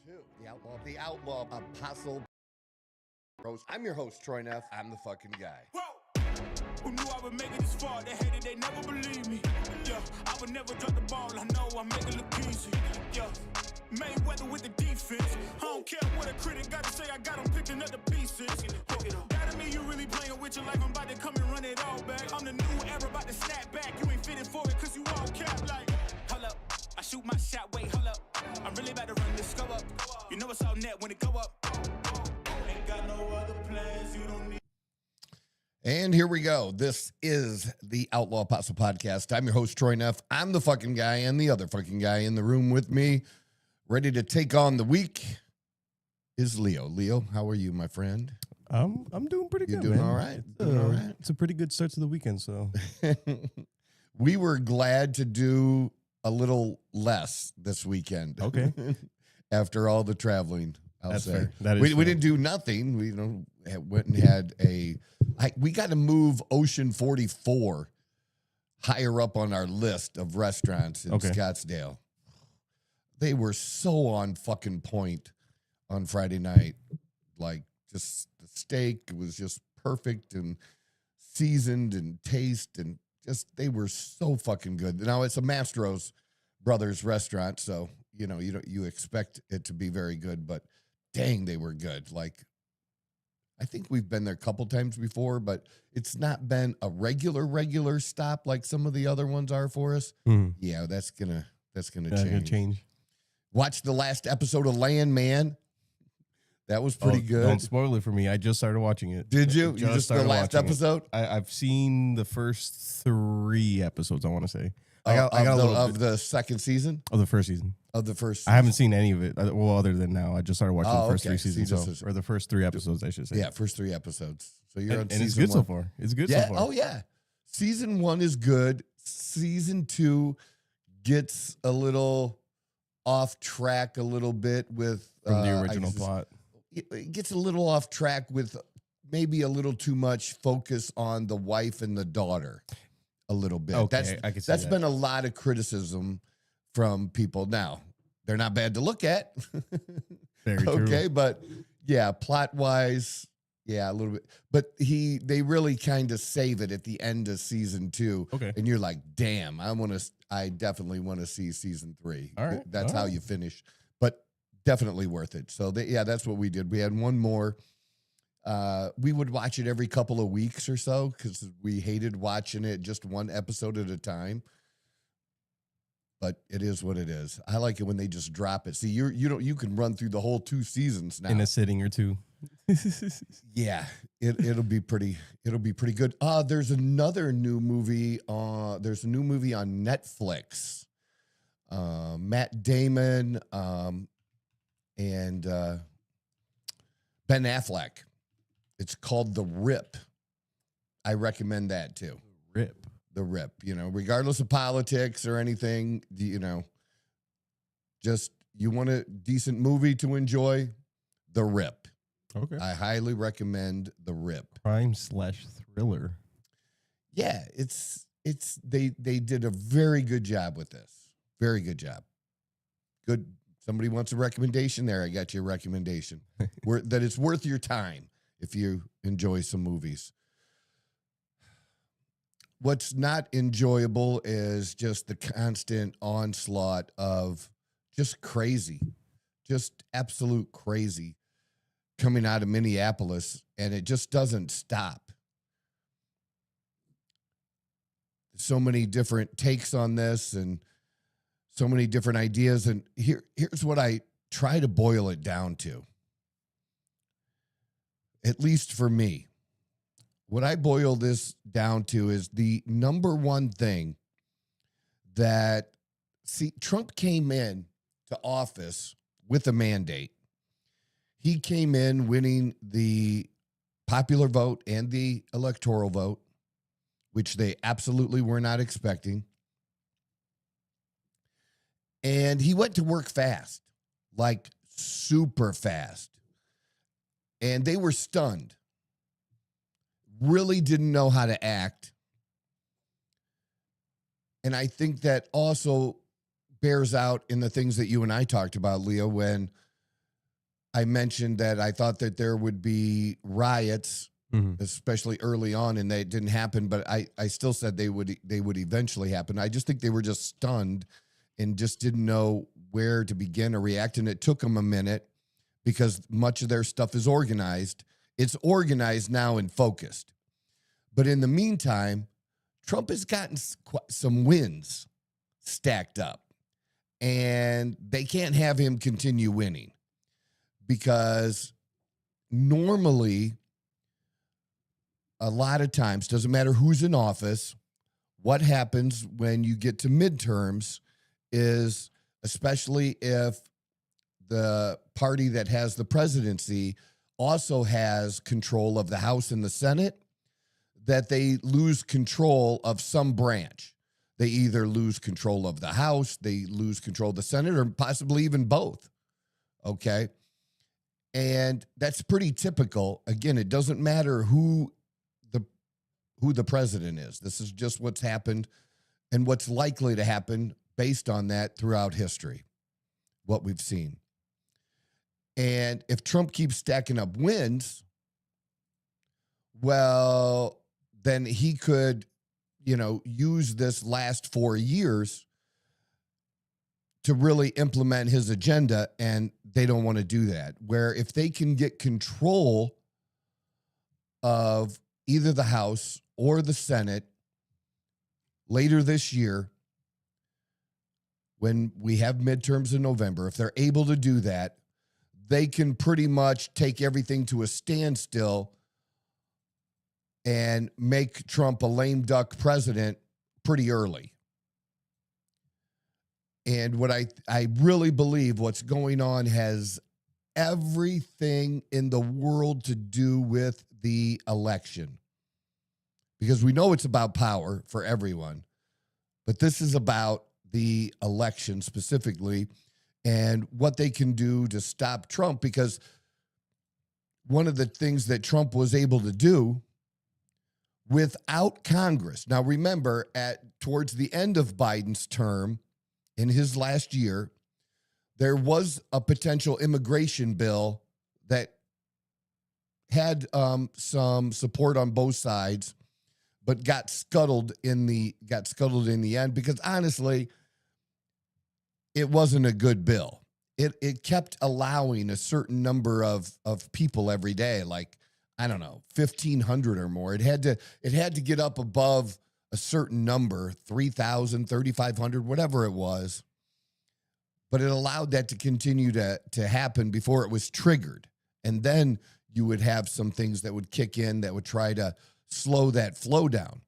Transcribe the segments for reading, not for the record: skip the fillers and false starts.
to the outlaw apostle. I'm your host, Troy Neff. I'm the fucking guy. Whoa. Who knew I would make it this far? They hated, they never believe me. Yeah, I would never drop the ball. I know I make it look easy. Yeah, Mayweather with the defense. I don't care what a critic got to say. I got them picking up the pieces. That mean you really playing with your life. I'm about to come and run it all back. I'm the new era, about to snap back. You ain't fitting for it because you all cap like. Hold up, I shoot my shot. Wait, hold up. I'm really about to run this go up. You know it's all net when it go up. Ain't got no other plans. You don't need. And here we go. This is the Outlaw Apostle Podcast. I'm your host, Troy Neff. I'm the fucking guy, and the other fucking guy in the room with me, ready to take on the week, is Leo. Leo, how are you, my friend? I'm doing pretty good. You doing man. all right? Doing all right. It's a pretty good start to the weekend. So we were glad to do a little less this weekend. Okay. After all the traveling, That's say. fair. That is we fair. didn't do nothing. We went and had we got to move Ocean 44 higher up on our list of restaurants in Scottsdale. They were so on fucking point on Friday night. Like, just the steak was just perfect and seasoned and taste, and just they were so fucking good. Now it's a Mastro's Brothers restaurant, so you expect it to be very good, but dang, they were good. Like, I think we've been there a couple times before, but it's not been a regular stop like some of the other ones are for us. Yeah, that's gonna change. Watch the last episode of Landman. That was pretty good. Don't spoil it for me. I just started watching it. Did you? You just the started last watching it. episode? I've seen the first 3 episodes, I want to say. Of the second season? Of the first season. Of the first season. I haven't seen any of it. Well, other than now. I just started watching the first 3 seasons. So or the first 3 episodes, I should say. Yeah, first 3 episodes. So you're on season 1. And it's good so far. It's good so far. Oh, yeah. Season 1 is good. Season 2 gets a little off track a little bit with... From the original plot. It gets a little off track with maybe a little too much focus on the wife and the daughter a little bit. Okay, I can see that's that. been a lot of criticism from people. Now, they're not bad to look at. Very true. Okay, but yeah, plot-wise, yeah, a little bit. But they really kind of save it at the end of season 2. Okay. And you're like, damn, I definitely want to see season 3. All right. That's All how right. you finish. But definitely worth it. So that's what we did. We had one more. We would watch it every couple of weeks or so because we hated watching it just one episode at a time. But it is what it is. I like it when they just drop it. See, you can run through the whole 2 seasons now In a sitting or 2. Yeah, it'll be pretty good. There's another new movie. There's a new movie on Netflix. Matt Damon and Ben Affleck. It's called The Rip. I recommend that too. Rip. The Rip. Regardless of politics or anything, just you want a decent movie to enjoy, The Rip. Okay. I highly recommend The Rip. Crime/thriller. Yeah, they did a very good job with this. Very good job. Good. Somebody wants a recommendation there. I got you a recommendation. That it's worth your time if you enjoy some movies. What's not enjoyable is just the constant onslaught of just crazy, just absolute crazy coming out of Minneapolis, and it just doesn't stop. So many different takes on this and so many different ideas. And here's what I try to boil it down to. At least for me, what I boil this down to is the number one thing that, Trump came in to office with a mandate. He came in winning the popular vote and the electoral vote, which they absolutely were not expecting. And he went to work fast, like super fast. And they were stunned. Really didn't know how to act. And I think that also bears out in the things that you and I talked about, Leo, when I mentioned that I thought that there would be riots, especially early on, and they didn't happen. But I still said they would eventually happen. I just think they were just stunned and just didn't know where to begin or react. And it took them a minute because much of their stuff is organized. It's organized now and focused. But in the meantime, Trump has gotten some wins stacked up, and they can't have him continue winning because normally, a lot of times, doesn't matter who's in office, what happens when you get to midterms is, especially if the party that has the presidency also has control of the House and the Senate, that they lose control of some branch. They either lose control of the House, they lose control of the Senate, or possibly even both. Okay? And that's pretty typical. Again, it doesn't matter who the president is. This is just what's happened and what's likely to happen based on that throughout history, what we've seen. And if Trump keeps stacking up wins, well, then he could, use this last 4 years to really implement his agenda, and they don't want to do that. Where if they can get control of either the House or the Senate later this year, when we have midterms in November, if they're able to do that, they can pretty much take everything to a standstill and make Trump a lame duck president pretty early. And what I really believe what's going on has everything in the world to do with the election. Because we know it's about power for everyone, but this is about the election specifically and what they can do to stop Trump. Because one of the things that Trump was able to do without Congress. Now, remember, towards the end of Biden's term, in his last year, there was a potential immigration bill that had some support on both sides, but got scuttled in the end because honestly, it wasn't a good bill. It kept allowing a certain number of people every day, like, I don't know, 1,500 or more. It had to get up above a certain number, 3,000, 3,500, whatever it was. But it allowed that to continue to happen before it was triggered. And then you would have some things that would kick in that would try to slow that flow down.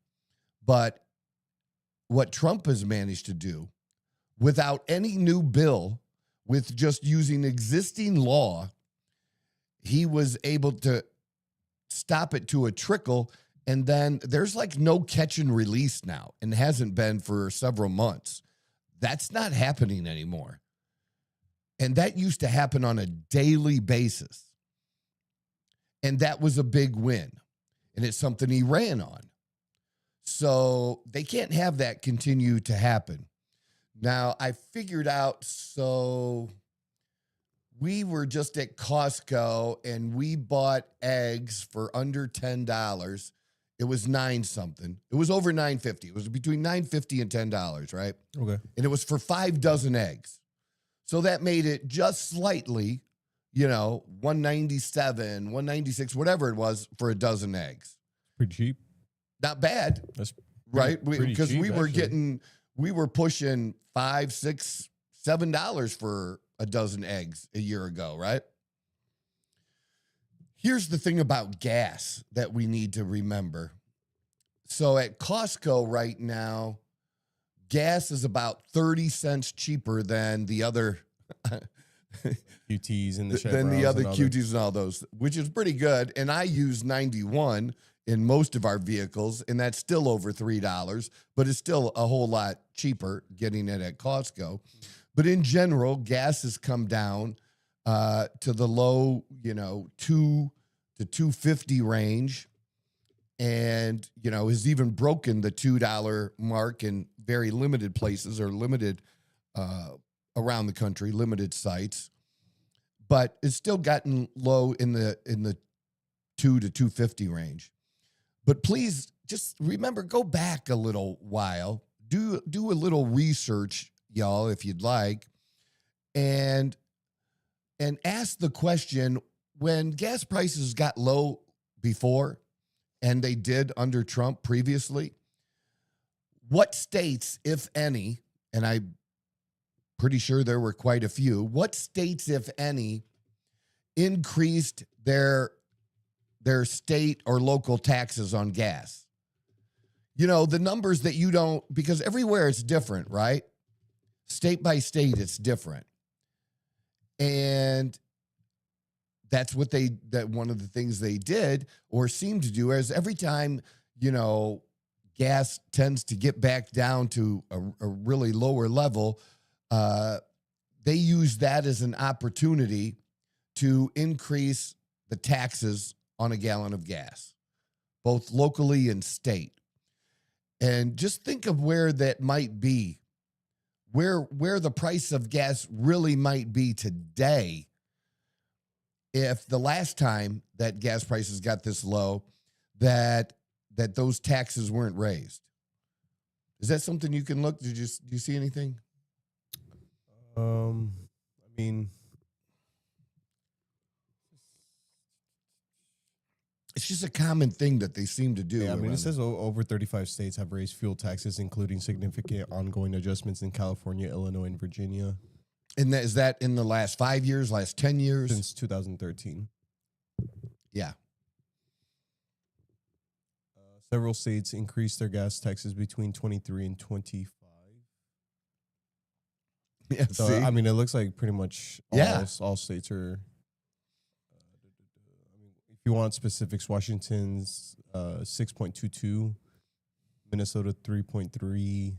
But what Trump has managed to do without any new bill, with just using existing law, he was able to stop it to a trickle. And then there's like no catch and release now, and hasn't been for several months. That's not happening anymore. And that used to happen on a daily basis. And that was a big win. And it's something he ran on. So they can't have that continue to happen. Now, I figured out, so we were just at Costco and we bought eggs for under $10. It was $9 something. It was over $9.50. It was between $9.50 and $10, right? Okay. And it was for 5 dozen eggs. So that made it just slightly, $197, $196, whatever it was for a dozen eggs. Pretty cheap. Not bad. That's right? pretty Because cheap, we were pushing $5, $6, $7 for a dozen eggs a year ago, right? Here's the thing about gas that we need to remember. So at Costco right now, gas is about 30 cents cheaper than the other QTs and than the other QTs and all those, which is pretty good. And I use 91 in most of our vehicles, and that's still over $3, but it's still a whole lot cheaper getting it at Costco. But in general, gas has come down to the low, $2 to $2.50 range, and has even broken the $2 mark in very limited places, or limited around the country, limited sites. but it's still gotten low in the 2 to 250 range. But please just remember, go back a little while, do a little research, y'all, if you'd like, and ask the question, when gas prices got low before, and they did under Trump previously, what states, if any, and I'm pretty sure there were quite a few, what states, if any, increased their state or local taxes on gas? You know, the numbers that you don't, because everywhere it's different, right? State by state, it's different. And that's what one of the things they did or seemed to do is every time, you know, gas tends to get back down to a really lower level, they use that as an opportunity to increase the taxes on a gallon of gas, both locally and state. And just think of where that might be, where the price of gas really might be today if the last time that gas prices got this low, that those taxes weren't raised. Is that something you can look? Do you see anything? I mean, it's just a common thing that they seem to do. Yeah, I mean, it says over 35 states have raised fuel taxes, including significant ongoing adjustments in California, Illinois, and Virginia. And is that in the last 5 years, last 10 years? Since 2013. Yeah. Several states increased their gas taxes between 23 and 25. Yeah, so, see? I mean, it looks like pretty much all states are. If you want specifics, Washington's 6.22, Minnesota 3.3,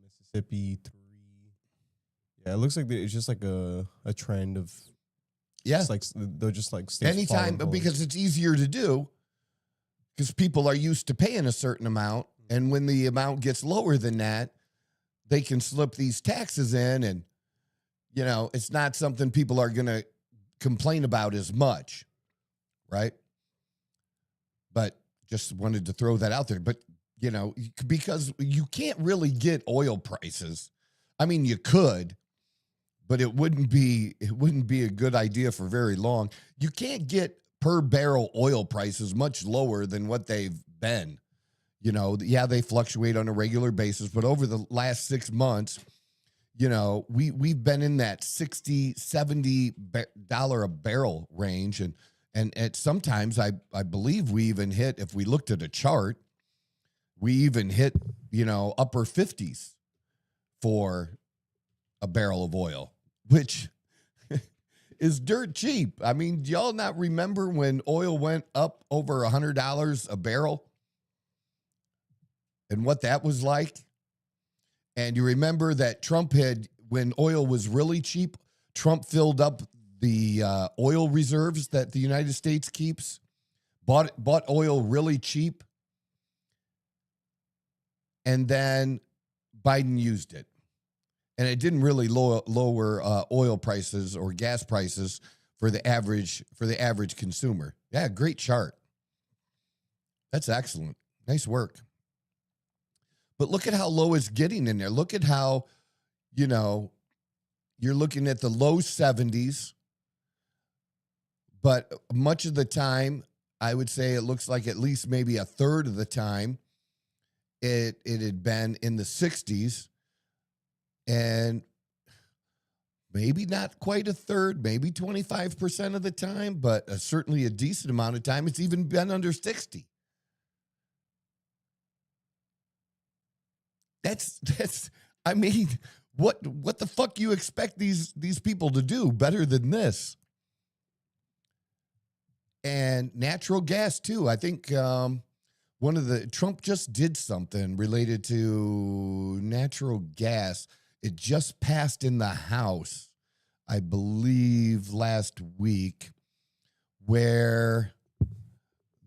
Mississippi 3. Yeah, it looks like it's just like a trend of. Yeah, it's like they're just like states anytime, because it's easier to do. Because people are used to paying a certain amount, and when the amount gets lower than that, they can slip these taxes in, and, you know, it's not something people are going to complain about as much, right? But just wanted to throw that out there. But, you know, because you can't really get oil prices. I mean, you could, but it wouldn't be a good idea for very long. You can't get per barrel oil prices much lower than what they've been. You know, yeah, they fluctuate on a regular basis, but over the last 6 months, you know, we've been in that $60-$70 a barrel range. And at sometimes I believe we even hit, if we looked at a chart, we even hit, you know, upper 50s for a barrel of oil, which is dirt cheap. I mean, do y'all not remember when oil went up over $100 a barrel and what that was like? And you remember that Trump had, when oil was really cheap, Trump filled up the oil reserves that the United States keeps, bought oil really cheap, and then Biden used it. And it didn't really lower oil prices or gas prices for the average consumer. Yeah, great chart. That's excellent. Nice work. But look at how low it's getting in there. Look at how, you know, you're looking at the low 70s. But much of the time, I would say it looks like at least maybe a third of the time, it had been in the 60s. And maybe not quite a third, maybe 25% of the time, but certainly a decent amount of time, it's even been under 60. That's I mean, what the fuck you expect these people to do better than this? And natural gas too. I think Trump just did something related to natural gas. It just passed in the House, I believe, last week, where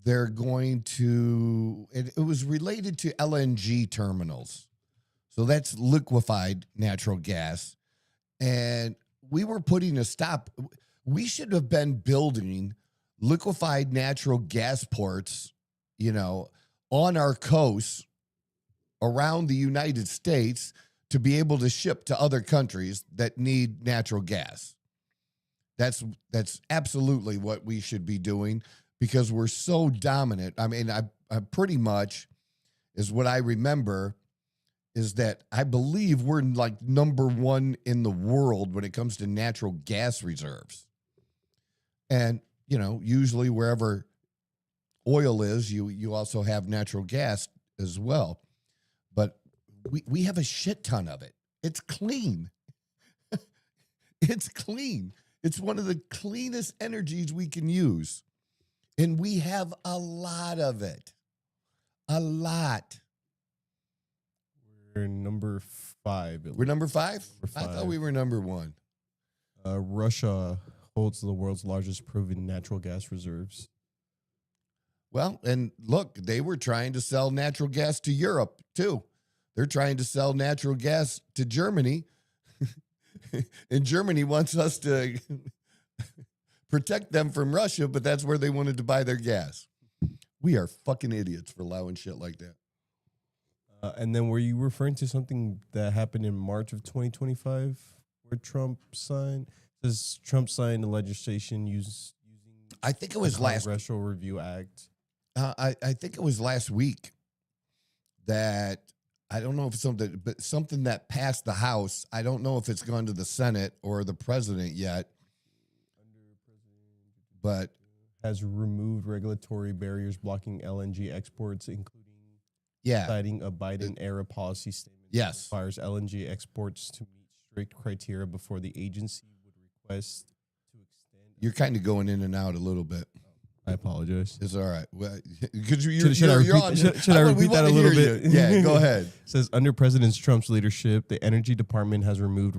they're going to, it was related to LNG terminals. So that's liquefied natural gas. And we were putting a stop. We should have been building liquefied natural gas ports, on our coast around the United States to be able to ship to other countries that need natural gas. That's absolutely what we should be doing because we're so dominant. I mean, I pretty much is what I remember is that I believe we're like number one in the world when it comes to natural gas reserves. And, usually wherever oil is, you also have natural gas as well. But we have a shit ton of it. It's clean. It's clean. It's one of the cleanest energies we can use. And we have a lot of it. A lot. We're number 5. We're number 5? Number 5. I thought we were number 1. Russia holds the world's largest proven natural gas reserves. Well, and look, they were trying to sell natural gas to Europe, too. They're trying to sell natural gas to Germany. And Germany wants us to protect them from Russia, but that's where they wanted to buy their gas. We are fucking idiots for allowing shit like that. And then were you referring to something that happened in March of 2025 where Trump signed? Does Trump sign the legislation using I think it was the Congressional Review Act? I think it was last week that I don't know if something that passed the House. I don't know if it's gone to the Senate or the president yet. But has removed regulatory barriers blocking LNG exports, including citing a Biden-era policy statement that requires LNG exports to meet strict criteria before the agency would request to extend. You're kind of going in and out a little bit. I apologize. It's all right. Because should I repeat that a little bit? Yeah, go ahead. It says, under President Trump's leadership, the Energy Department has removed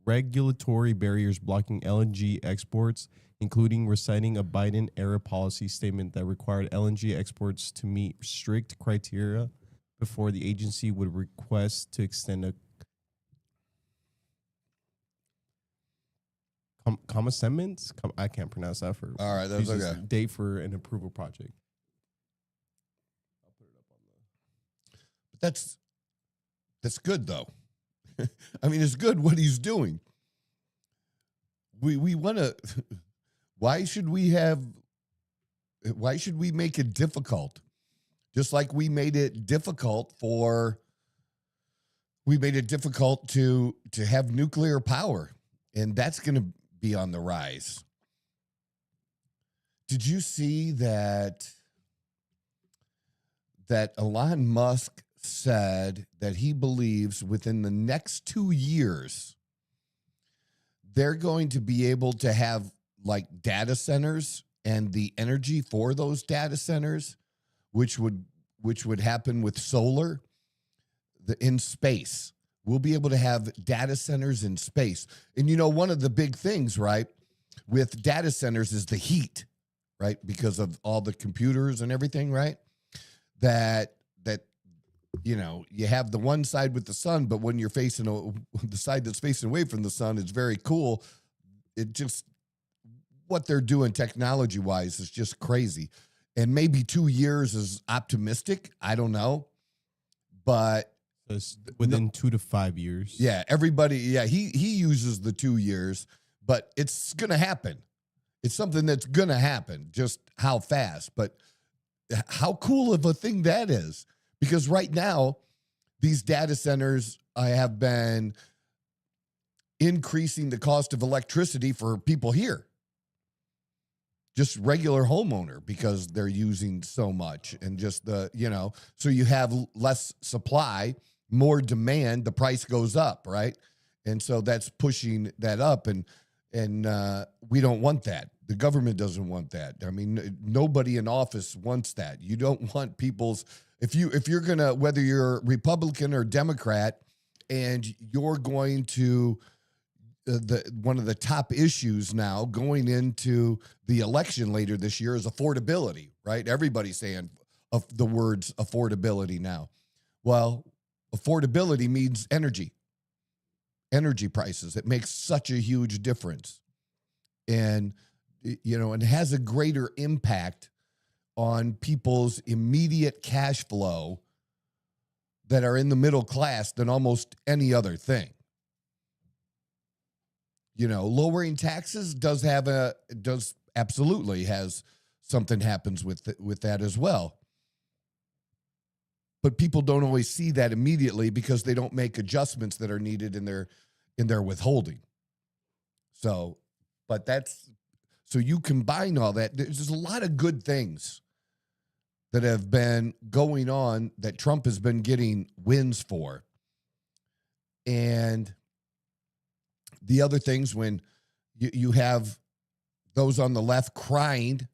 regulatory barriers blocking LNG exports, including reciting a Biden-era policy statement that required LNG exports to meet strict criteria before the agency would request to extend a commencement. I can't pronounce that for. All right, that's okay. Date for an approval project. I'll put it up on But that's good though. I mean, it's good what he's doing. We want to. Why should we make it difficult? Just like we made it difficult to have nuclear power, and that's going to be on the rise. Did you see that Elon Musk said that he believes within the next 2 years they're going to be able to have like data centers and the energy for those data centers, which would happen with solar in space. We'll be able to have data centers in space. And one of the big things, right, with data centers is the heat, right? Because of all the computers and everything, right? That you have the one side with the sun, but when you're facing the side that's facing away from the sun, it's very cool. It just, what they're doing technology-wise is just crazy. And maybe 2 years is optimistic. I don't know. But within 2 to 5 years. Yeah, everybody, he uses the 2 years, but it's going to happen. It's something that's going to happen. Just how fast. But how cool of a thing that is. Because right now, these data centers have been increasing the cost of electricity for people here. Just regular homeowner, because they're using so much, and just so you have less supply, more demand, the price goes up, right? And so that's pushing that up, and we don't want that. The government doesn't want that. I mean, nobody in office wants that. You don't want people's, if you're gonna, whether you're Republican or Democrat, and you're going to one of the top issues now going into the election later this year is affordability, right? Everybody's saying the words affordability now. Well, affordability means energy. energy prices. It makes such a huge difference. And, and has a greater impact on people's immediate cash flow that are in the middle class than almost any other thing. Lowering taxes does absolutely has something happens with that as well. But people don't always see that immediately because they don't make adjustments that are needed in their withholding. So you combine all that. There's a lot of good things that have been going on that Trump has been getting wins for. And the other things, when you have those on the left crying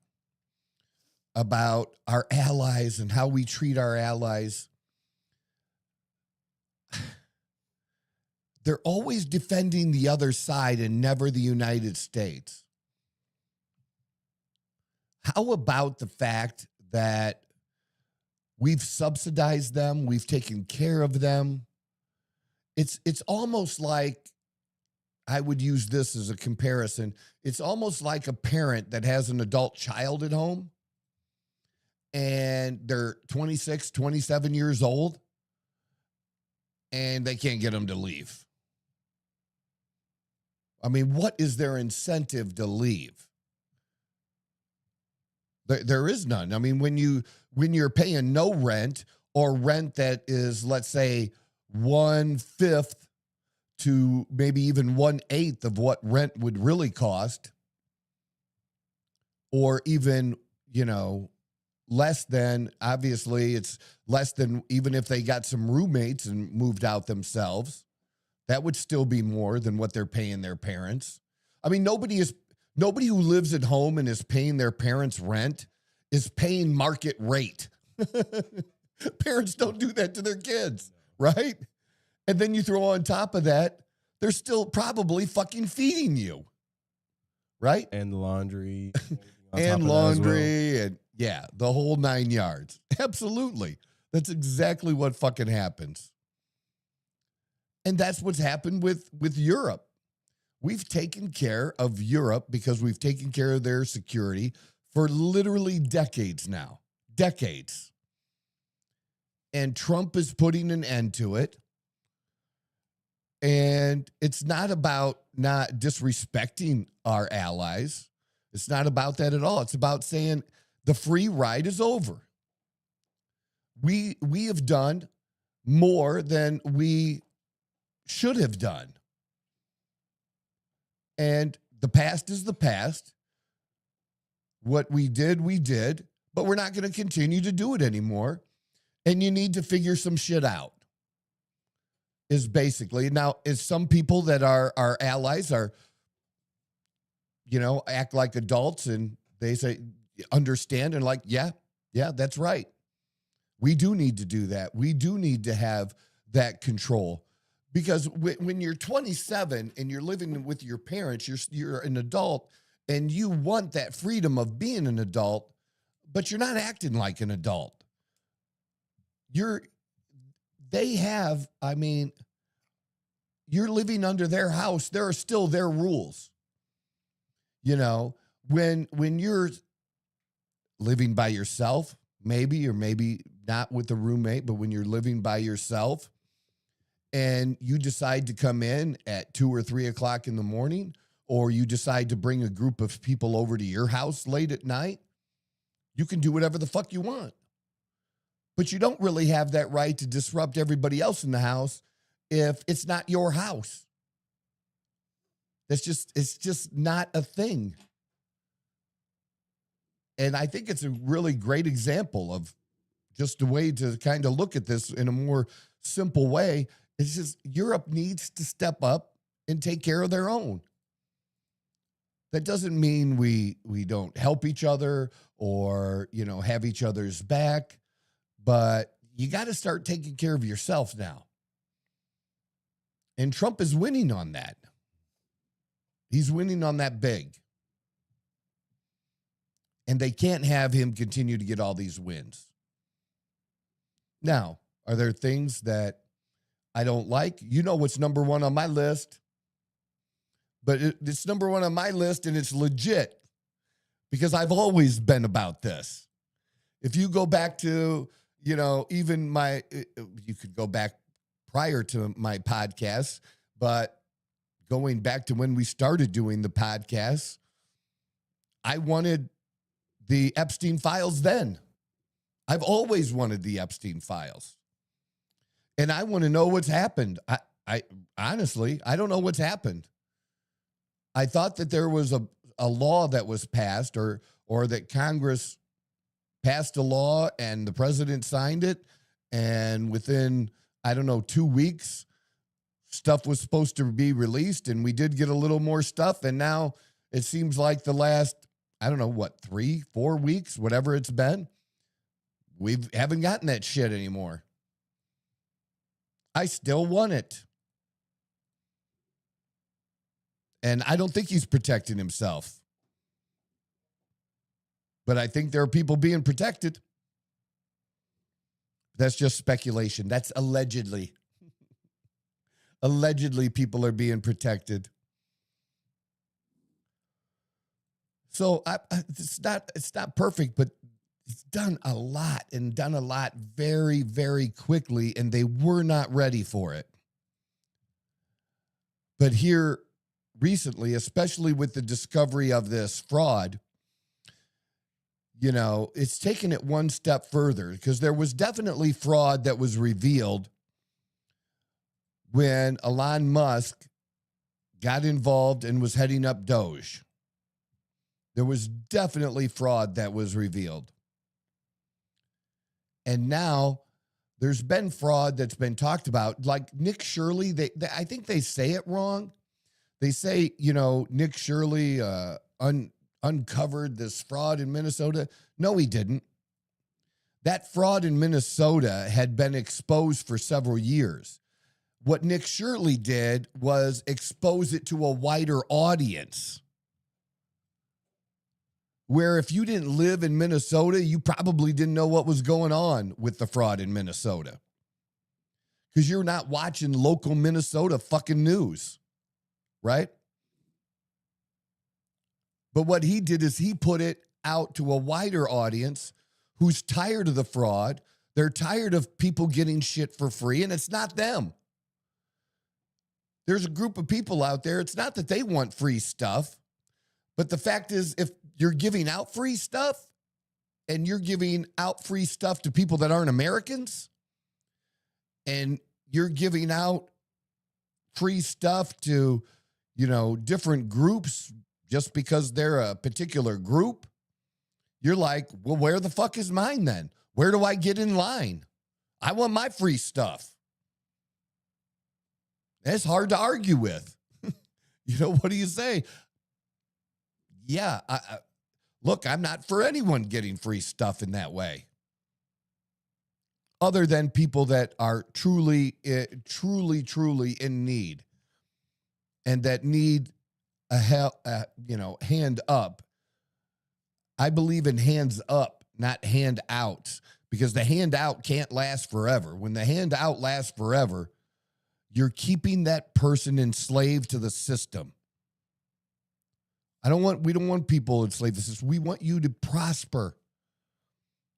about our allies and how we treat our allies, they're always defending the other side and never the United States. How about the fact that we've subsidized them, we've taken care of them? It's almost like, I would use this as a comparison. It's almost like a parent that has an adult child at home and they're 26, 27 years old and they can't get them to leave. I mean, what is their incentive to leave? There is none. I mean, when you're paying no rent or rent that is, let's say, 1/5 to maybe even 1/8 of what rent would really cost, or even, less than, obviously it's less than even if they got some roommates and moved out themselves, that would still be more than what they're paying their parents. I mean, nobody who lives at home and is paying their parents rent is paying market rate. Parents don't do that to their kids, right? And then you throw on top of that, they're still probably fucking feeding you, right? And laundry. And laundry, and yeah, the whole 9 yards. Absolutely. That's exactly what fucking happens. And that's what's happened with Europe. We've taken care of Europe because we've taken care of their security for literally decades now. Decades. And Trump is putting an end to it. And it's not about not disrespecting our allies. It's not about that at all. It's about saying the free ride is over. We have done more than we should have done. And the past is the past. What we did, but we're not going to continue to do it anymore. And you need to figure some shit out. Is basically, now, is some people that are our allies are, act like adults and they say, understand and like, yeah, that's right. We do need to do that. We do need to have that control. Because when you're 27 and you're living with your parents, you're an adult and you want that freedom of being an adult, but you're not acting like an adult. You're living under their house. There are still their rules. When you're living by yourself, maybe, or maybe not with a roommate, but when you're living by yourself and you decide to come in at 2 or 3 o'clock in the morning, or you decide to bring a group of people over to your house late at night, you can do whatever the fuck you want. But you don't really have that right to disrupt everybody else in the house if it's not your house. It's just not a thing. And I think it's a really great example of just a way to kind of look at this in a more simple way. It's just Europe needs to step up and take care of their own. That doesn't mean we don't help each other or, have each other's back, but you got to start taking care of yourself now. And Trump is winning on that. He's winning on that big. And they can't have him continue to get all these wins. Now, are there things that I don't like. You know what's number one on my list. But it's number one on my list, and it's legit because I've always been about this. If you go back to, even you could go back prior to my podcast, but going back to when we started doing the podcast, I wanted the Epstein files then. I've always wanted the Epstein files. And I want to know what's happened. I honestly, I don't know what's happened. I thought that there was a law that was passed or that Congress passed a law and the president signed it. And within, 2 weeks, stuff was supposed to be released. And we did get a little more stuff. And now it seems like the last, 3-4 weeks, whatever it's been, we haven't gotten that shit anymore. I still want it. And I don't think he's protecting himself. But I think there are people being protected. That's just speculation. That's allegedly. Allegedly, people are being protected. So it's not perfect, but it's done a lot and done a lot very, very quickly, and they were not ready for it. But here recently, especially with the discovery of this fraud, it's taken it one step further because there was definitely fraud that was revealed when Elon Musk got involved and was heading up Doge. There was definitely fraud that was revealed. And now there's been fraud that's been talked about. Like Nick Shirley, I think they say it wrong. They say, Nick Shirley uncovered this fraud in Minnesota. No, he didn't. That fraud in Minnesota had been exposed for several years. What Nick Shirley did was expose it to a wider audience. Where if you didn't live in Minnesota, you probably didn't know what was going on with the fraud in Minnesota. Because you're not watching local Minnesota fucking news, right? But what he did is he put it out to a wider audience who's tired of the fraud. They're tired of people getting shit for free, and it's not them. There's a group of people out there, it's not that they want free stuff, but the fact is, if you're giving out free stuff and you're giving out free stuff to people that aren't Americans, and you're giving out free stuff to, different groups just because they're a particular group, you're like, well, where the fuck is mine then? Where do I get in line? I want my free stuff. That's hard to argue with. What do you say? Yeah, look, I'm not for anyone getting free stuff in that way. Other than people that are truly in need and that need hand up. I believe in hands up, not handouts, because the handout can't last forever. When the handout lasts forever, you're keeping that person enslaved to the system. We don't want people enslaved to the system. We want you to prosper.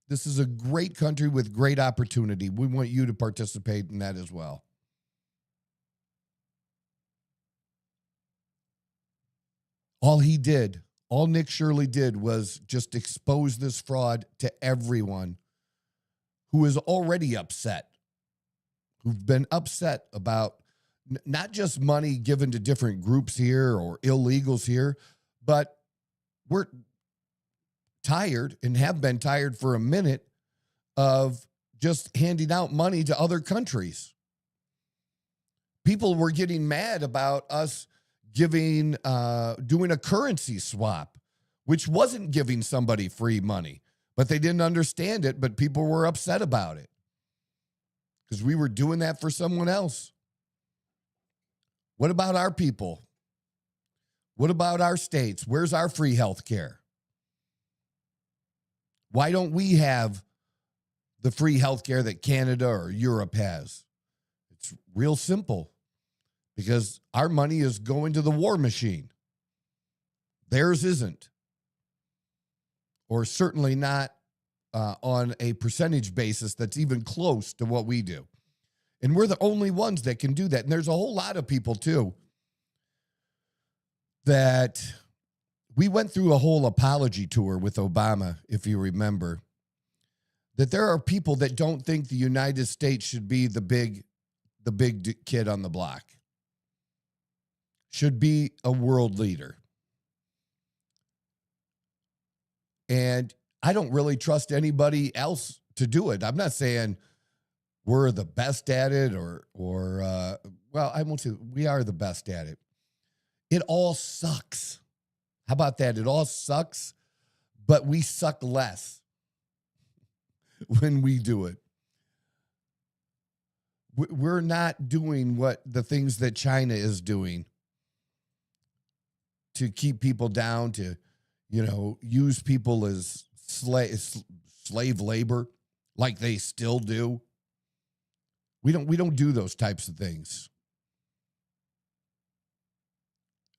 This is a great country with great opportunity. We want you to participate in that as well. All Nick Shirley did was just expose this fraud to everyone who is already upset, who've been upset about not just money given to different groups here or illegals here, but we're tired and have been tired for a minute of just handing out money to other countries. People were getting mad about us doing a currency swap, which wasn't giving somebody free money, but they didn't understand it, but people were upset about it because we were doing that for someone else. What about our people? What about our states? Where's our free health care? Why don't we have the free health care that Canada or Europe has? It's real simple because our money is going to the war machine. Theirs isn't, or certainly not on a percentage basis that's even close to what we do. And we're the only ones that can do that. And there's a whole lot of people, too, that we went through a whole apology tour with Obama, if you remember, that there are people that don't think the United States should be the big kid on the block, should be a world leader. And I don't really trust anybody else to do it. I'm not saying we're the best at it or well, I won't say we are the best at it. It all sucks. How about that? It all sucks, but we suck less when we do it. We're not doing what the things that China is doing to keep people down, to, use people as slave labor like they still do. We don't do those types of things.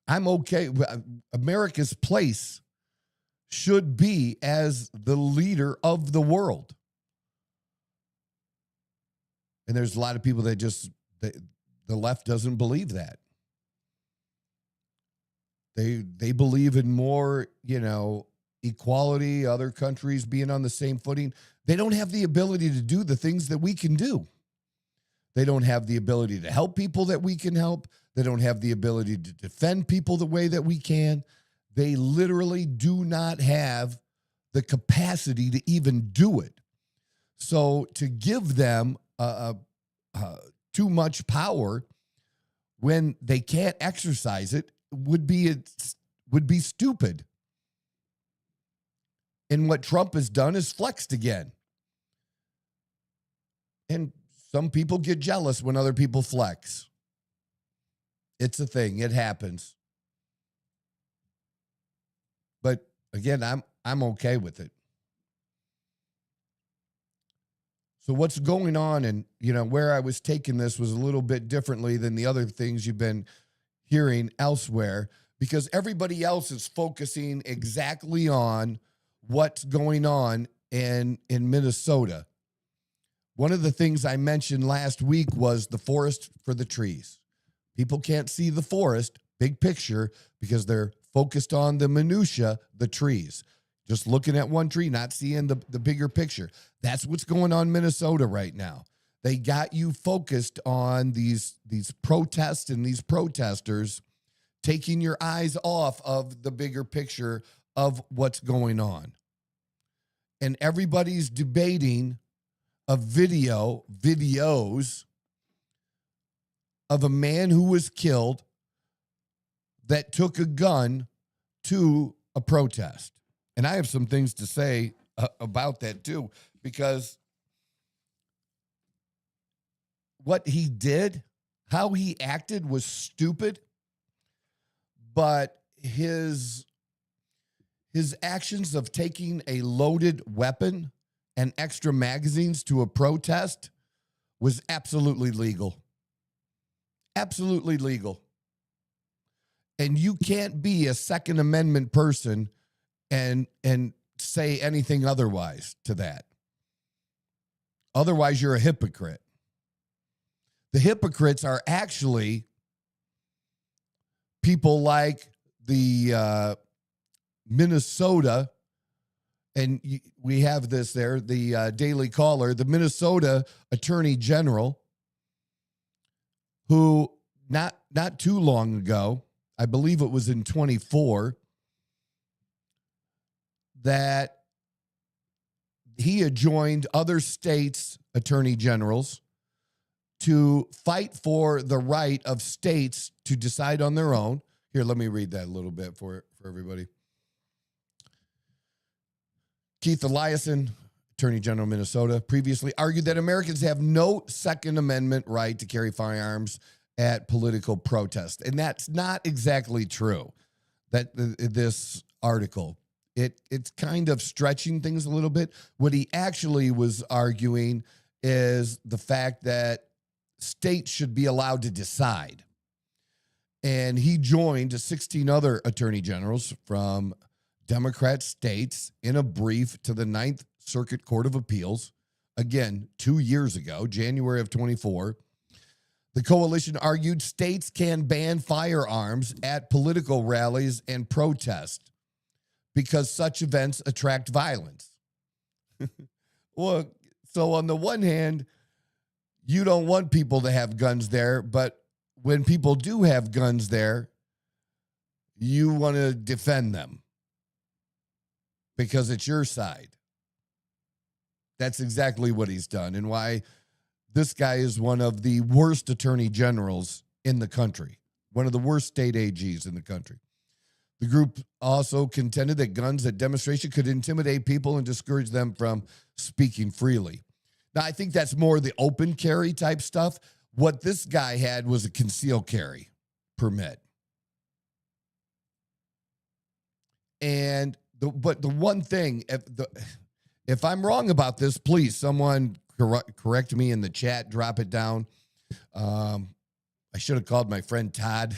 I'm okay. America's place should be as the leader of the world. And there's a lot of people that the left doesn't believe that. They believe in more, equality, other countries being on the same footing. They don't have the ability to do the things that we can do. They don't have the ability to help people that we can help. They don't have the ability to defend people the way that we can. They literally do not have the capacity to even do it. So to give them too much power when they can't exercise it would be stupid. And what Trump has done is flexed again. And some people get jealous when other people flex. It's a thing. It happens. But again, I'm okay with it. So what's going on, and where I was taking this was a little bit differently than the other things you've been hearing elsewhere, because everybody else is focusing exactly on what's going on in Minnesota. One of the things I mentioned last week was the forest for the trees. People can't see the forest, big picture, because they're focused on the minutia, the trees. Just looking at one tree, not seeing the bigger picture. That's what's going on in Minnesota right now. They got you focused on these protests and these protesters, taking your eyes off of the bigger picture of what's going on. And everybody's debating videos of a man who was killed that took a gun to a protest. And I have some things to say about that too, because what he did, how he acted was stupid, but his actions of taking a loaded weapon and extra magazines to a protest was absolutely legal. Absolutely legal. And you can't be a Second Amendment person and say anything otherwise to that. Otherwise, you're a hypocrite. The hypocrites are actually people like the Minnesota, and we have this there, the Daily Caller, the Minnesota Attorney General, who not too long ago, I believe it was in 24, that he had joined other states' attorney generals to fight for the right of states to decide on their own. Here, let me read that a little bit for everybody. Keith Eliason, Attorney General of Minnesota, previously argued that Americans have no Second Amendment right to carry firearms at political protest. And that's not exactly true, that this article. It's kind of stretching things a little bit. What he actually was arguing is the fact that states should be allowed to decide. And he joined 16 other attorney generals from Democrat states in a brief to the Ninth Circuit Court of Appeals, again, 2 years ago, January of 24. The coalition argued states can ban firearms at political rallies and protests because such events attract violence. Well, so on the one hand, you don't want people to have guns there, but when people do have guns there, you want to defend them because it's your side. That's exactly what he's done, and why this guy is one of the worst attorney generals in the country, one of the worst state AGs in the country. The group also contended that guns at demonstration could intimidate people and discourage them from speaking freely. Now, I think that's more the open carry type stuff. What this guy had was a concealed carry permit. And but the one thing, if I'm wrong about this, please, someone correct me in the chat, drop it down. I should have called my friend Todd,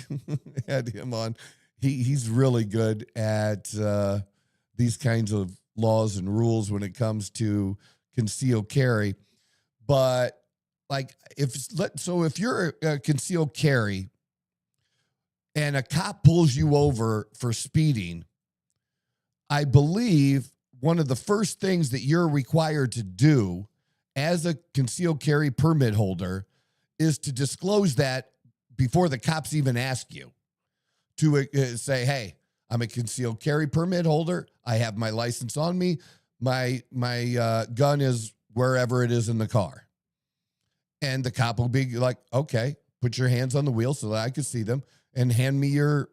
had him on. He's really good at these kinds of laws and rules when it comes to concealed carry. But like if you're a concealed carry and a cop pulls you over for speeding, I believe one of the first things that you're required to do as a concealed carry permit holder is to disclose that before the cops even ask you, to say, hey, I'm a concealed carry permit holder. I have my license on me. My gun is wherever it is in the car. And the cop will be like, okay, put your hands on the wheel so that I can see them and hand me your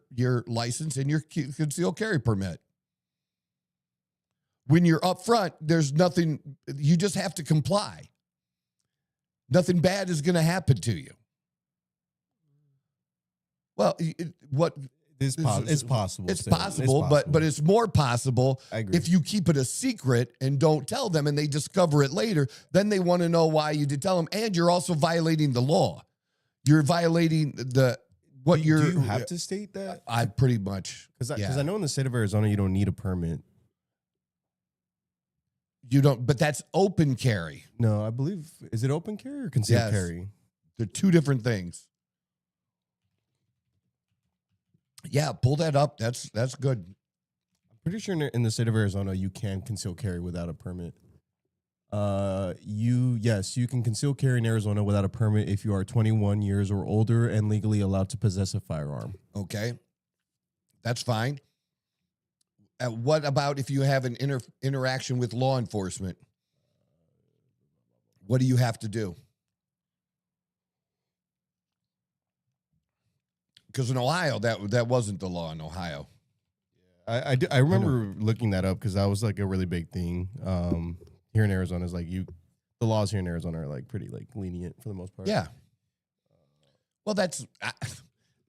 license and your concealed carry permit. When you're up front, there's nothing, you just have to comply. Nothing bad is going to happen to you. Well, it's possible. It's possible, but it's more possible if you keep it a secret and don't tell them and they discover it later. Then they want to know why you did tell them, and you're also violating the law. You're violating do you have to state that? I pretty much because I know in the state of Arizona you don't need a permit. You don't, but that's open carry. No, I believe, is it open carry or concealed carry? They're two different things. Yeah, pull that up. That's good. I'm pretty sure in the state of Arizona you can conceal carry without a permit. You can conceal carry in Arizona without a permit if you are 21 years or older and legally allowed to possess a firearm. Okay, that's fine. What about if you have an interaction with law enforcement? What do you have to do? Because in Ohio, that wasn't the law in Ohio. I remember looking that up because that was like a really big thing. Here in Arizona is like the laws here in Arizona are like pretty like lenient for the most part. Yeah. Well, that's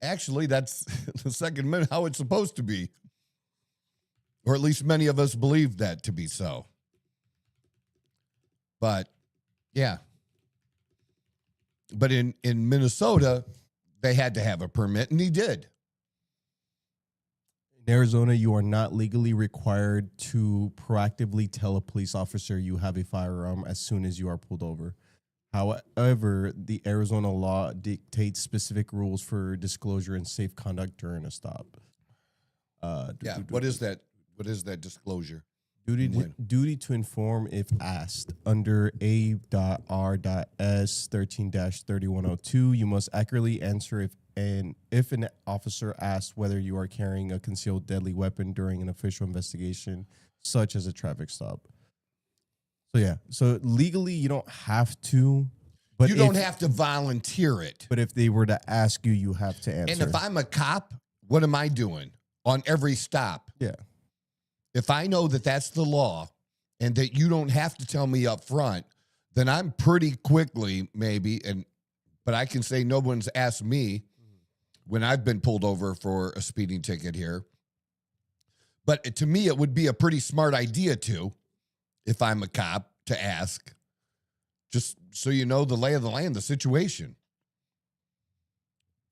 actually the Second Amendment how it's supposed to be, or at least many of us believe that to be so. But yeah. But in Minnesota, they had to have a permit, and he did. In Arizona, you are not legally required to proactively tell a police officer you have a firearm as soon as you are pulled over. However, the Arizona law dictates specific rules for disclosure and safe conduct during a stop. What is that? What is that disclosure? Duty to inform if asked. Under A.R.S. 13-3102, you must accurately answer if an officer asks whether you are carrying a concealed deadly weapon during an official investigation, such as a traffic stop. So legally you don't have to, but you don't have to volunteer it. But if they were to ask you, you have to answer. And if I'm a cop, what am I doing on every stop? Yeah. If I know that that's the law and that you don't have to tell me up front, then I'm pretty quickly but I can say no one's asked me when I've been pulled over for a speeding ticket here. But to me, it would be a pretty smart idea if I'm a cop, to ask, just so you know the lay of the land, the situation.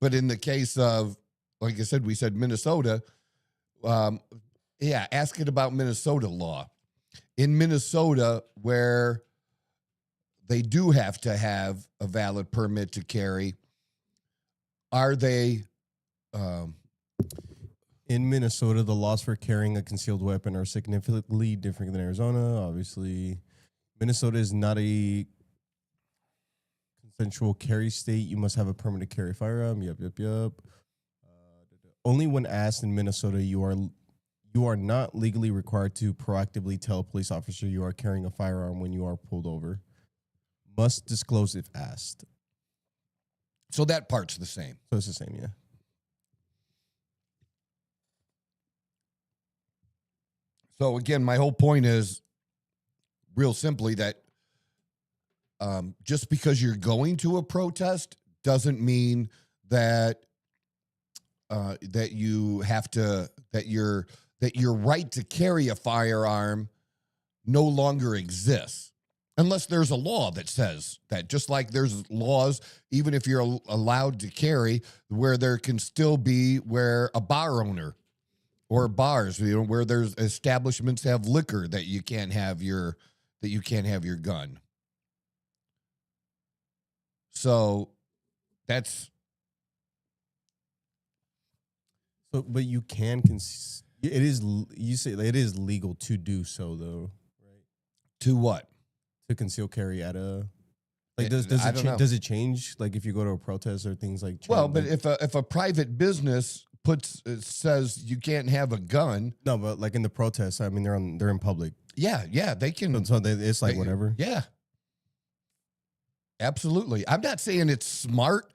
But in the case of, like I said, we said Minnesota. Ask it about Minnesota law. In Minnesota, where they do have to have a valid permit to carry, are they? In Minnesota, the laws for carrying a concealed weapon are significantly different than Arizona. Obviously, Minnesota is not a consensual carry state. You must have a permit to carry a firearm. Yep. Only when asked in Minnesota, you are not legally required to proactively tell a police officer you are carrying a firearm when you are pulled over. Must disclose if asked. So that part's the same. So it's the same, yeah. So again, my whole point is real simply that just because you're going to a protest doesn't mean that that your right to carry a firearm no longer exists, unless there's a law that says that. Just like there's laws, even if you're allowed to carry, where there can still be where a bar owner or bars, where there's establishments have liquor that you can't have your gun. So that's. So, but you can it is, you say it is legal to do so though, right? To what? To conceal carry at a, like does it change like if you go to a protest or things like? Well, but if a private business says you can't have a gun. No, but like in the protests, I mean they're in public. Yeah, they can. So it's like whatever. Yeah, absolutely. I'm not saying it's smart.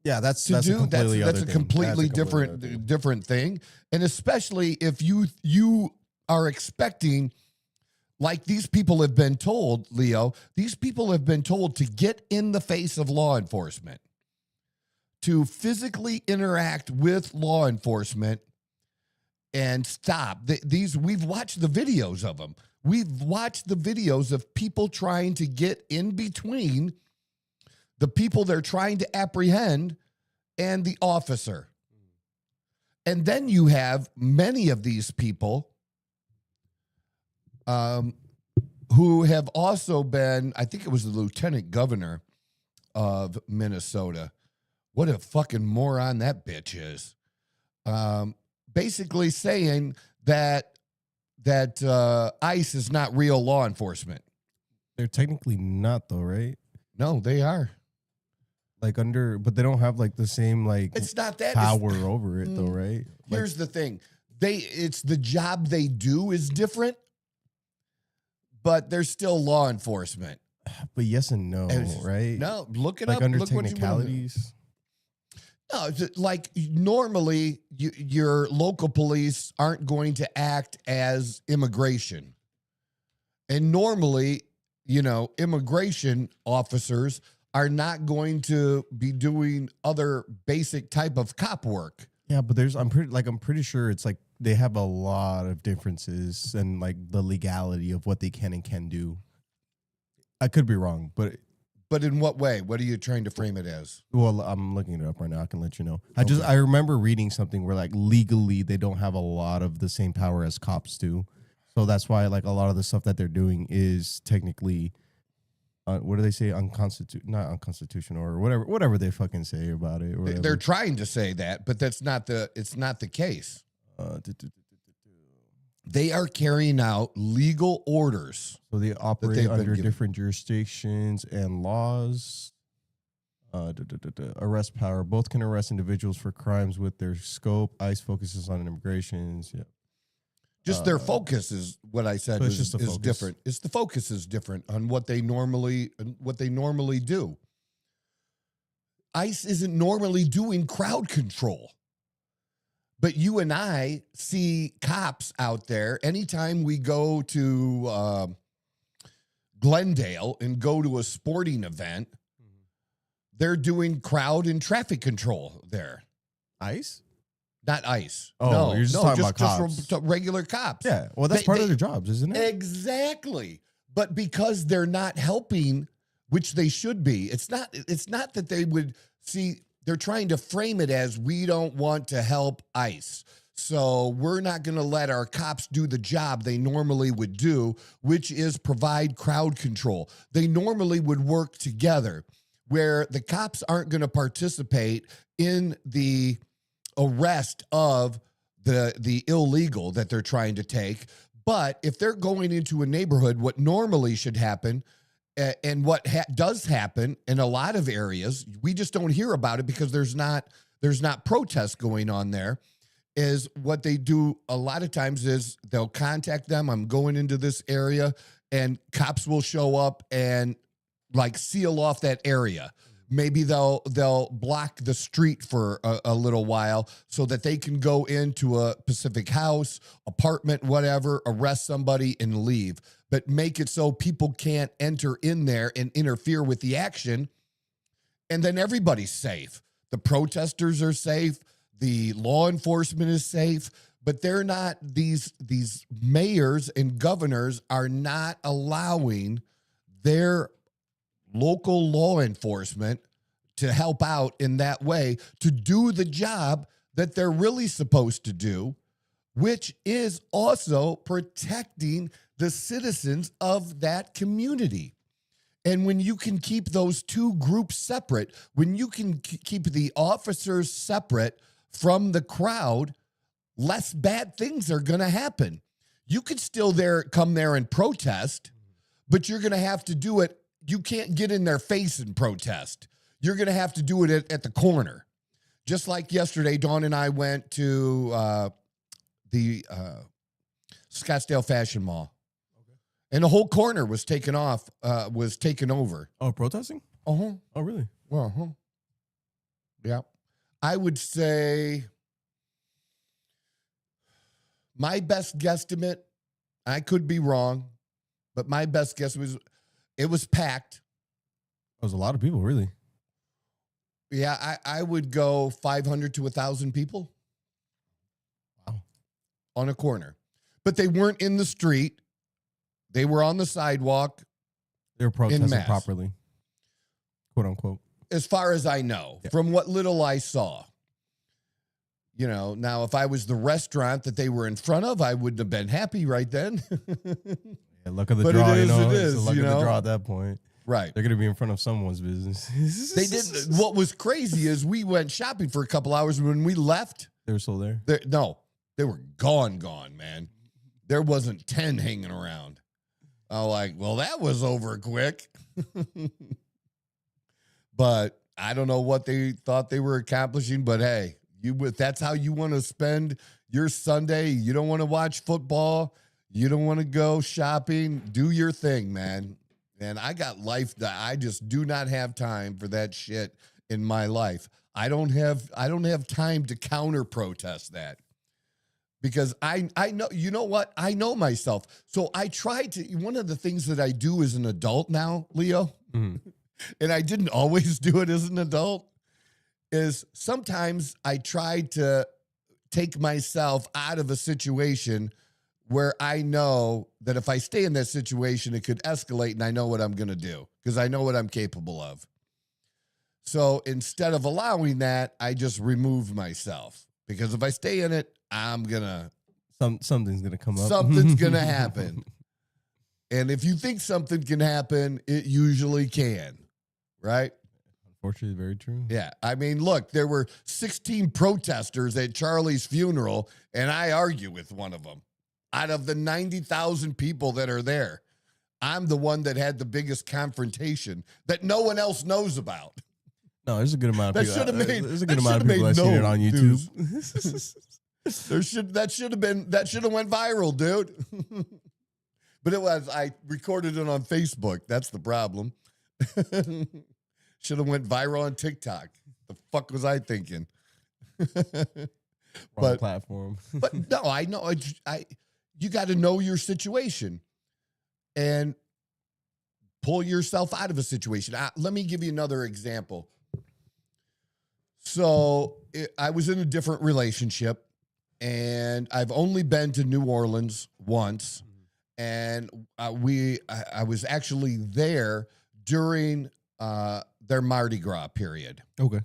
Yeah, that's a completely different thing, and especially if you are expecting, like these people have been told, Leo. These people have been told to get in the face of law enforcement, to physically interact with law enforcement, and stop these. We've watched the videos of them. We've watched the videos of people trying to get in between the people they're trying to apprehend and the officer. And then you have many of these people who have also been, I think it was the lieutenant governor of Minnesota. What a fucking moron that bitch is. Basically saying that ICE is not real law enforcement. They're technically not though, right? No, they are. Like but they don't have like the same like it's not that power over it though, right? Here's the thing. It's the job they do is different, but they're still law enforcement. But yes and no, right? No, look it like up. Under look technicalities. No, like normally your local police aren't going to act as immigration. And normally, immigration officers are not going to be doing other basic type of cop work. Yeah, but I'm pretty sure it's like they have a lot of differences and like the legality of what they can and can do. I could be wrong, but in what way? What are you trying to frame it as? Well, I'm looking it up right now. I can let you know. I remember reading something where like legally they don't have a lot of the same power as cops do. So that's why like a lot of the stuff that they're doing is technically what do they say? Not unconstitutional or whatever they fucking say about it. They're trying to say that, but it's not the case. They are carrying out legal orders. So they operate under different jurisdictions and laws. Arrest power. Both can arrest individuals for crimes with their scope. ICE focuses on immigrations. Yeah. Just their focus is what I said is different. It's the focus is different on what they normally do. ICE isn't normally doing crowd control. But you and I see cops out there anytime we go to Glendale and go to a sporting event. They're doing crowd and traffic control there. ICE? Not ICE. Oh, no, you're just talking about cops. Just regular cops. Yeah, well, that's part of their jobs, isn't it? Exactly. But because they're not helping, which they should be, it's not that they would see. they're trying to frame it as we don't want to help ICE. So we're not going to let our cops do the job they normally would do, which is provide crowd control. They normally would work together, where the cops aren't going to participate in the arrest of the illegal that they're trying to take. But if they're going into a neighborhood, what normally should happen, and what does happen in a lot of areas, we just don't hear about it because there's not protests going on there, is what they do a lot of times is they'll contact them. I'm going into this area, and cops will show up and like seal off that area. Maybe they'll block the street for a little while so that they can go into a Pacific house, apartment, whatever, arrest somebody and leave. But make it so people can't enter in there and interfere with the action. And then everybody's safe. The protesters are safe. The law enforcement is safe. But they're not, these mayors and governors are not allowing their local law enforcement to help out in that way, to do the job that they're really supposed to do, which is also protecting the citizens of that community. And when you can keep those two groups separate, when you can keep the officers separate from the crowd, less bad things are going to happen. You could still come there and protest, but you're going to have to do it. You can't get in their face and protest. You're going to have to do it at the corner. Just like yesterday, Dawn and I went to the Scottsdale Fashion Mall. Okay. And the whole corner was taken over. Oh, protesting? Uh-huh. Oh, really? Well, uh-huh. Yeah. I would say my best guesstimate, I could be wrong, but my best guess was it was packed. It was a lot of people, really. Yeah, I would go 500 to 1,000 people. Wow. On a corner. But they weren't in the street. They were on the sidewalk. They were protesting properly, quote unquote. As far as I know, from what little I saw. You know, now if I was the restaurant that they were in front of, I wouldn't have been happy right then. Yeah, luck of the draw, it is, It's the luck of the draw at that point. Right. They're going to be in front of someone's business. They didn't. What was crazy is we went shopping for a couple hours, and when we left, they were still there. They were gone, man. There wasn't 10 hanging around. I was like, well, that was over quick. But I don't know what they thought they were accomplishing, but hey, if that's how you want to spend your Sunday, you don't want to watch football, you don't want to go shopping, do your thing, man. And I got life that I just do not have time for that shit in my life. I don't have time to counter protest that. Because I know, you know what? I know myself. So I try to, one of the things that I do as an adult now, Leo, and I didn't always do it as an adult, is sometimes I try to take myself out of a situation where I know that if I stay in that situation, it could escalate, and I know what I'm going to do because I know what I'm capable of. So instead of allowing that, I just remove myself because if I stay in it, I'm going to... Something's going to come up. Something's going to happen. And if you think something can happen, it usually can, right? Unfortunately, very true. Yeah. I mean, look, there were 16 protesters at Charlie's funeral, and I argue with one of them. Out of the 90,000 people that are there, I'm the one that had the biggest confrontation that no one else knows about. No, there's a good amount of people. There's a good amount of people that seen it on YouTube. That should have went viral, dude. But I recorded it on Facebook. That's the problem. Should have went viral on TikTok. The fuck was I thinking? Wrong platform. But no, I know. You got to know your situation and pull yourself out of a situation. Let me give you another example. So I was in a different relationship, and I've only been to New Orleans once, and I was actually there during their Mardi Gras period. Okay.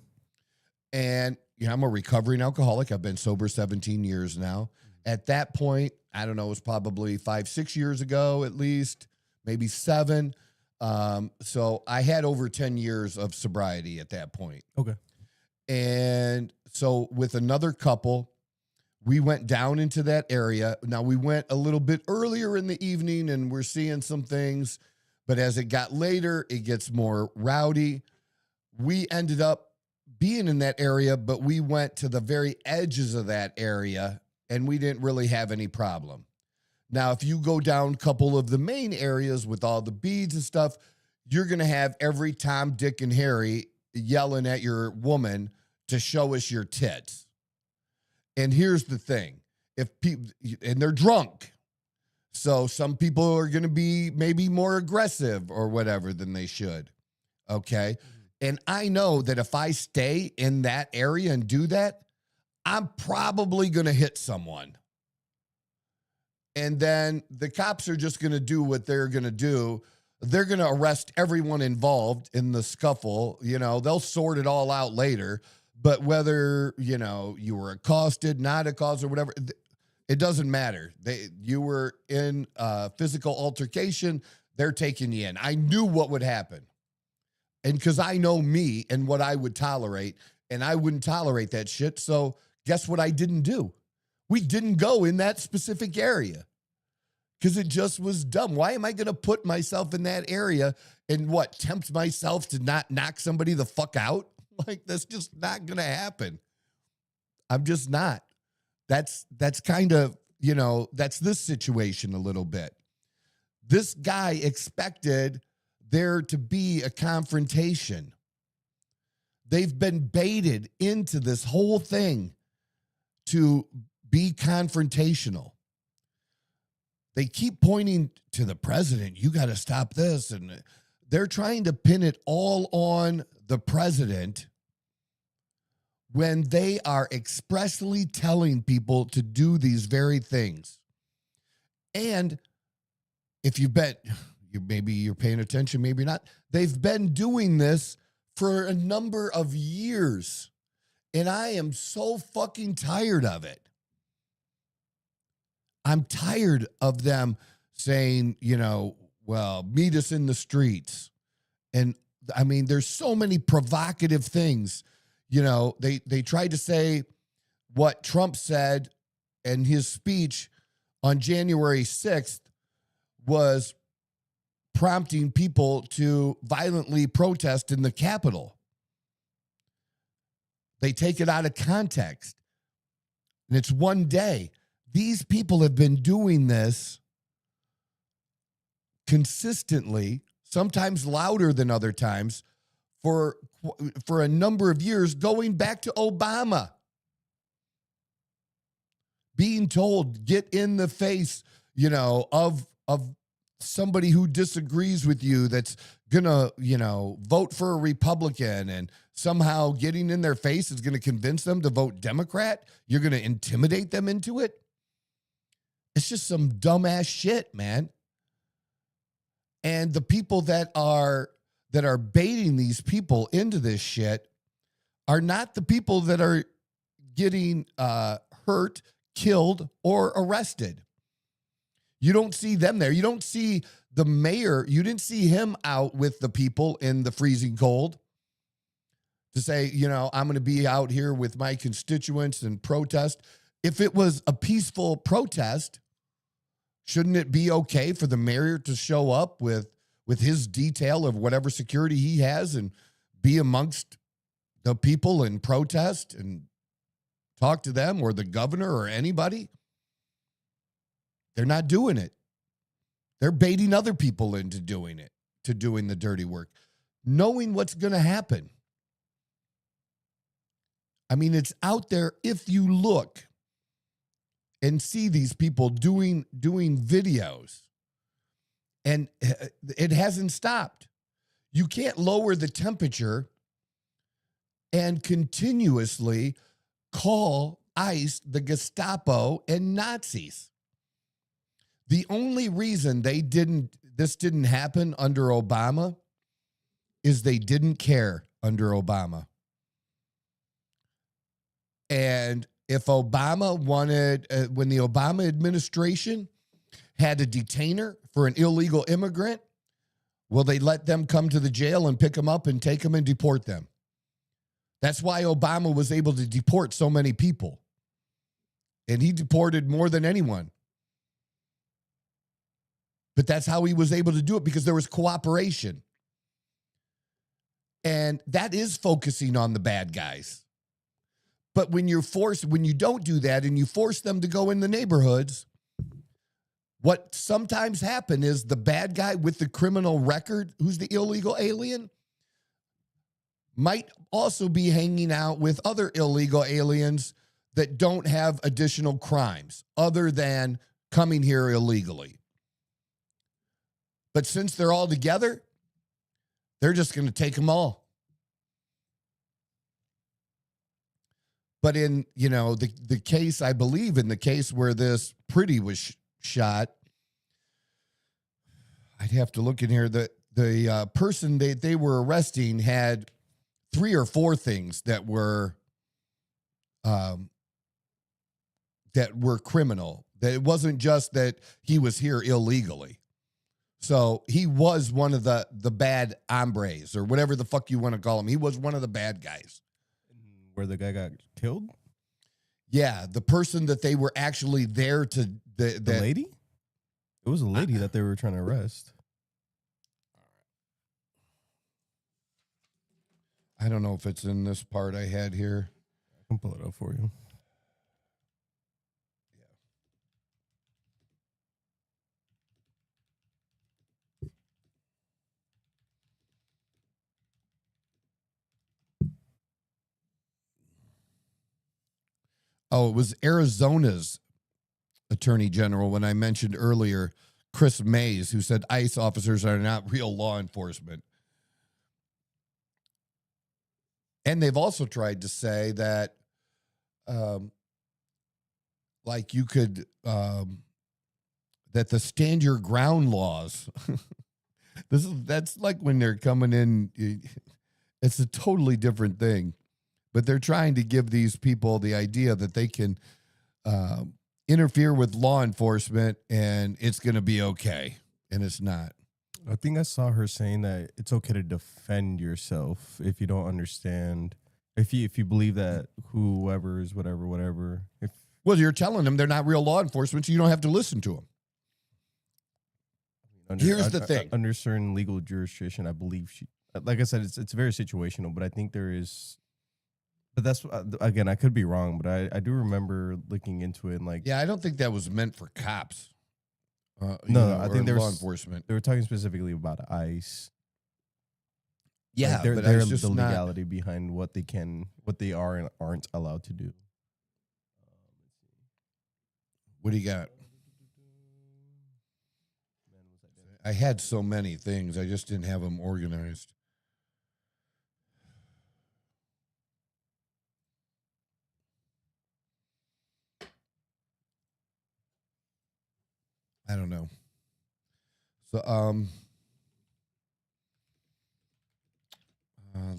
And I'm a recovering alcoholic. I've been sober 17 years now. At that point, I don't know, it was probably 5-6 years ago at least, maybe 7. So I had over 10 years of sobriety at that point. Okay. And so with another couple, we went down into that area. Now, we went a little bit earlier in the evening and we're seeing some things, but as it got later, it gets more rowdy. We ended up being in that area, but we went to the very edges of that area and we didn't really have any problem. Now, if you go down a couple of the main areas with all the beads and stuff, you're going to have every Tom, Dick, and Harry yelling at your woman to show us your tits. And here's the thing. If people, and they're drunk. So some people are going to be maybe more aggressive or whatever than they should. Okay. And I know that if I stay in that area and do that, I'm probably going to hit someone. And then the cops are just going to do what they're going to do. They're going to arrest everyone involved in the scuffle. They'll sort it all out later. But whether, you were accosted, not accosted, or whatever, it doesn't matter. You were in a physical altercation. They're taking you in. I knew what would happen. And because I know me and what I would tolerate, and I wouldn't tolerate that shit. So guess what I didn't do? We didn't go in that specific area because it just was dumb. Why am I going to put myself in that area and tempt myself to not knock somebody the fuck out? Like, that's just not going to happen. I'm just not. That's kind of, that's this situation a little bit. This guy expected there to be a confrontation. They've been baited into this whole thing to be confrontational. They keep pointing to the president. You got to stop this. And they're trying to pin it all on the president when they are expressly telling people to do these very things. And if maybe you're paying attention, maybe not. They've been doing this for a number of years. And I am so fucking tired of it. I'm tired of them saying, meet us in the streets. And I mean, there's so many provocative things. They tried to say what Trump said in his speech on January 6th was prompting people to violently protest in the Capitol. They take it out of context. And it's one day. These people have been doing this consistently, sometimes louder than other times, for a number of years, going back to Obama. Being told, get in the face, of somebody who disagrees with you that's gonna, vote for a Republican, and somehow getting in their face is gonna convince them to vote Democrat. You're gonna intimidate them into it. It's just some dumbass shit, man. And the people that are baiting these people into this shit are not the people that are getting hurt, killed, or arrested. You don't see them there. You don't see the mayor. You didn't see him out with the people in the freezing cold to say, I'm going to be out here with my constituents and protest. If it was a peaceful protest, shouldn't it be okay for the mayor to show up with his detail of whatever security he has and be amongst the people and protest and talk to them, or the governor or anybody? They're not doing it. They're baiting other people into doing it, to doing the dirty work, knowing what's going to happen. I mean, it's out there if you look and see these people doing videos, and it hasn't stopped. You can't lower the temperature and continuously call ICE the Gestapo and Nazis. The only reason this didn't happen under Obama is they didn't care under Obama. And if Obama wanted, when the Obama administration had a detainer for an illegal immigrant, well, they let them come to the jail and pick them up and take them and deport them. That's why Obama was able to deport so many people. And he deported more than anyone. But that's how he was able to do it, because there was cooperation. And that is focusing on the bad guys. But when you don't do that and you force them to go in the neighborhoods, what sometimes happens is the bad guy with the criminal record, who's the illegal alien, might also be hanging out with other illegal aliens that don't have additional crimes other than coming here illegally. But since they're all together, they're just going to take them all. But in, the case, I believe in the case where this Pretty was shot, I'd have to look in here. The person they were arresting had 3 or 4 things that were criminal. That it wasn't just that he was here illegally. So he was one of the bad hombres, or whatever the fuck you want to call him. He was one of the bad guys. Where the guy got killed? Yeah, the person that they were actually there to... The lady? It was a lady that they were trying to arrest. I don't know if it's in this part I had here. I can pull it up for you. Oh, it was Arizona's Attorney General, when I mentioned earlier, Chris Mays, who said ICE officers are not real law enforcement. And they've also tried to say that, you could, that the stand your ground laws, that's like when they're coming in, it's a totally different thing. But they're trying to give these people the idea that they can interfere with law enforcement and it's going to be okay. And it's not. I think I saw her saying that it's okay to defend yourself if you don't understand. If you believe that whoever is whatever. Well, you're telling them they're not real law enforcement, so you don't have to listen to them. Here's the thing. Under certain legal jurisdiction, I believe like I said, it's very situational, but I think there is... But that's, again, I could be wrong, but I do remember looking into it and Yeah, I don't think that was meant for cops. No, I think law enforcement. They were talking specifically about ICE. Yeah, but they're just the legality behind what they are and aren't allowed to do. What do you got? I had so many things. I just didn't have them organized. I don't know. So,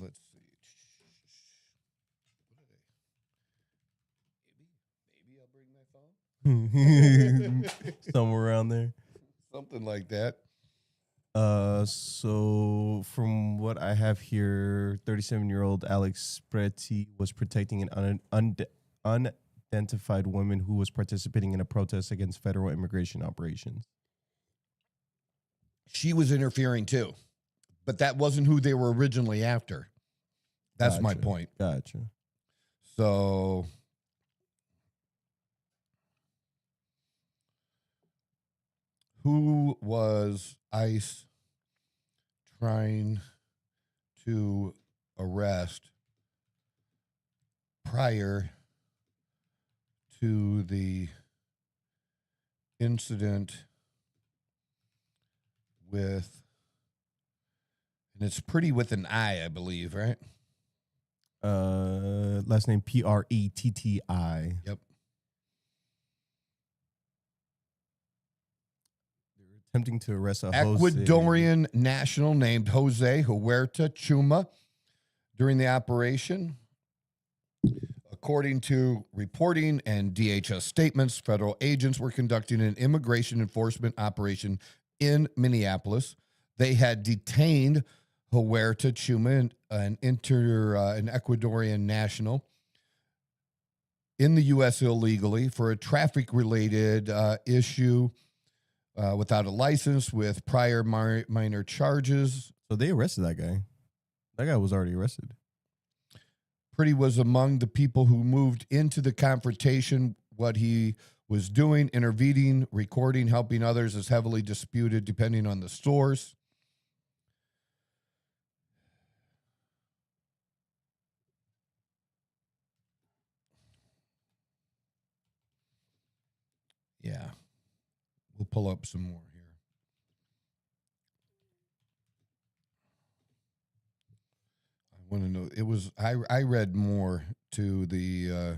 let's see. Maybe I'll bring my phone. Somewhere around there. Something like that. So from what I have here, 37-year-old Alex Spreti was protecting an unidentified woman who was participating in a protest against federal immigration operations. She was interfering too, but that wasn't who they were originally after. That's my point. Gotcha. So, who was ICE trying to arrest prior to the incident with, and it's Pretty with an I believe, right? Last name Pretti. Yep. They're attempting to arrest a Ecuadorian national named Jose Huerta Chuma during the operation. According to reporting and DHS statements, federal agents were conducting an immigration enforcement operation in Minneapolis. They had detained Huerta Chuma, an Ecuadorian national, in the U.S. illegally for a traffic-related issue without a license with prior minor charges. So they arrested that guy. That guy was already arrested. Pretty was among the people who moved into the confrontation. What he was doing, intervening, recording, helping others is heavily disputed depending on the source. Yeah. We'll pull up some more here. I want to know. It was I read more to the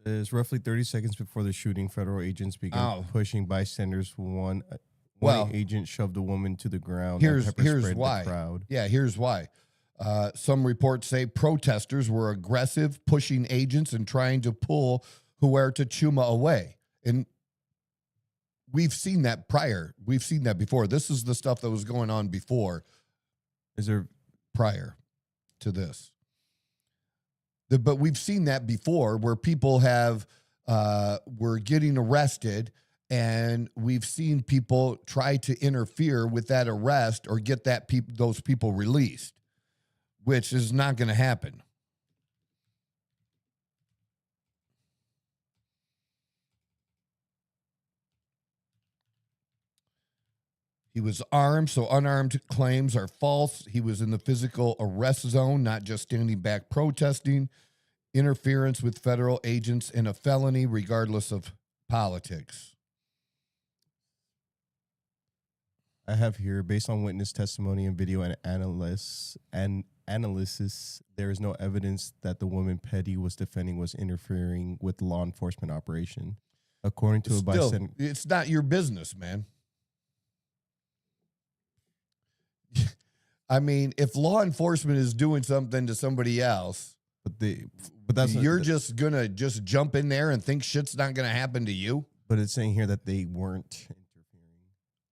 It's roughly 30 seconds before the shooting, federal agents began pushing bystanders. One agent shoved a woman to the ground. Here's why. The crowd. Yeah, here's why. Some reports say protesters were aggressive, pushing agents and trying to pull Huerta Chuma away. And we've seen that prior. We've seen that before. This is the stuff that was going on before. Is there prior to this? But we've seen that before where people were getting arrested, and we've seen people try to interfere with that arrest or get those people released, which is not going to happen. He was armed, so unarmed claims are false. He was in the physical arrest zone, not just standing back protesting. Interference with federal agents in a felony, regardless of politics. I have here, based on witness testimony and video and analysis, there is no evidence that the woman Petty was defending was interfering with law enforcement operation. According to a bystander, it's not your business, man. I mean, if law enforcement is doing something to somebody else, you're just gonna jump in there and think shit's not gonna happen to you. But it's saying here that they weren't interfering.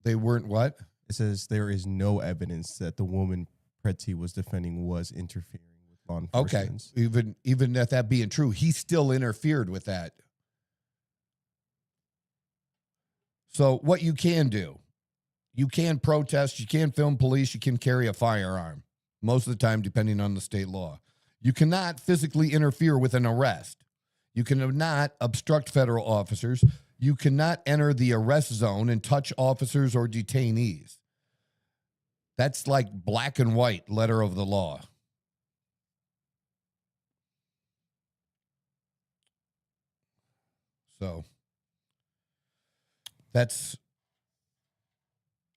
They weren't what? It says there is no evidence that the woman Petty was defending was interfering with law enforcement. Okay, even that being true, he still interfered with that. So what you can do, you can protest, you can film police, you can carry a firearm, most of the time, depending on the state law. You cannot physically interfere with an arrest. You cannot obstruct federal officers. You cannot enter the arrest zone and touch officers or detainees. That's like black and white letter of the law. So that's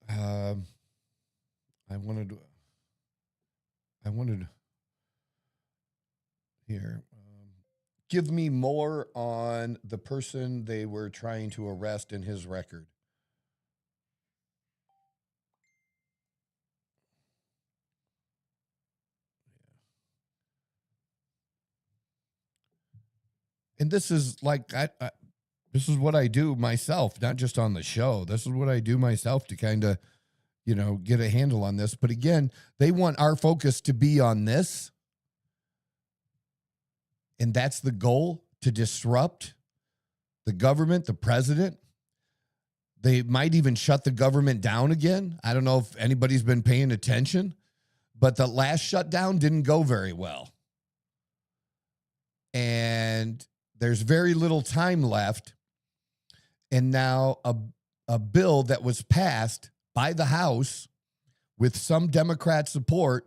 I wanted here. Give me more on the person they were trying to arrest in his record. And this is like, this is what I do myself, not just on the show. This is what I do myself to kind of, get a handle on this. But again, they want our focus to be on this. And that's the goal, to disrupt the government, the president. They might even shut the government down again. I don't know if anybody's been paying attention, but the last shutdown didn't go very well. And there's very little time left. And now a bill that was passed by the House with some Democrat support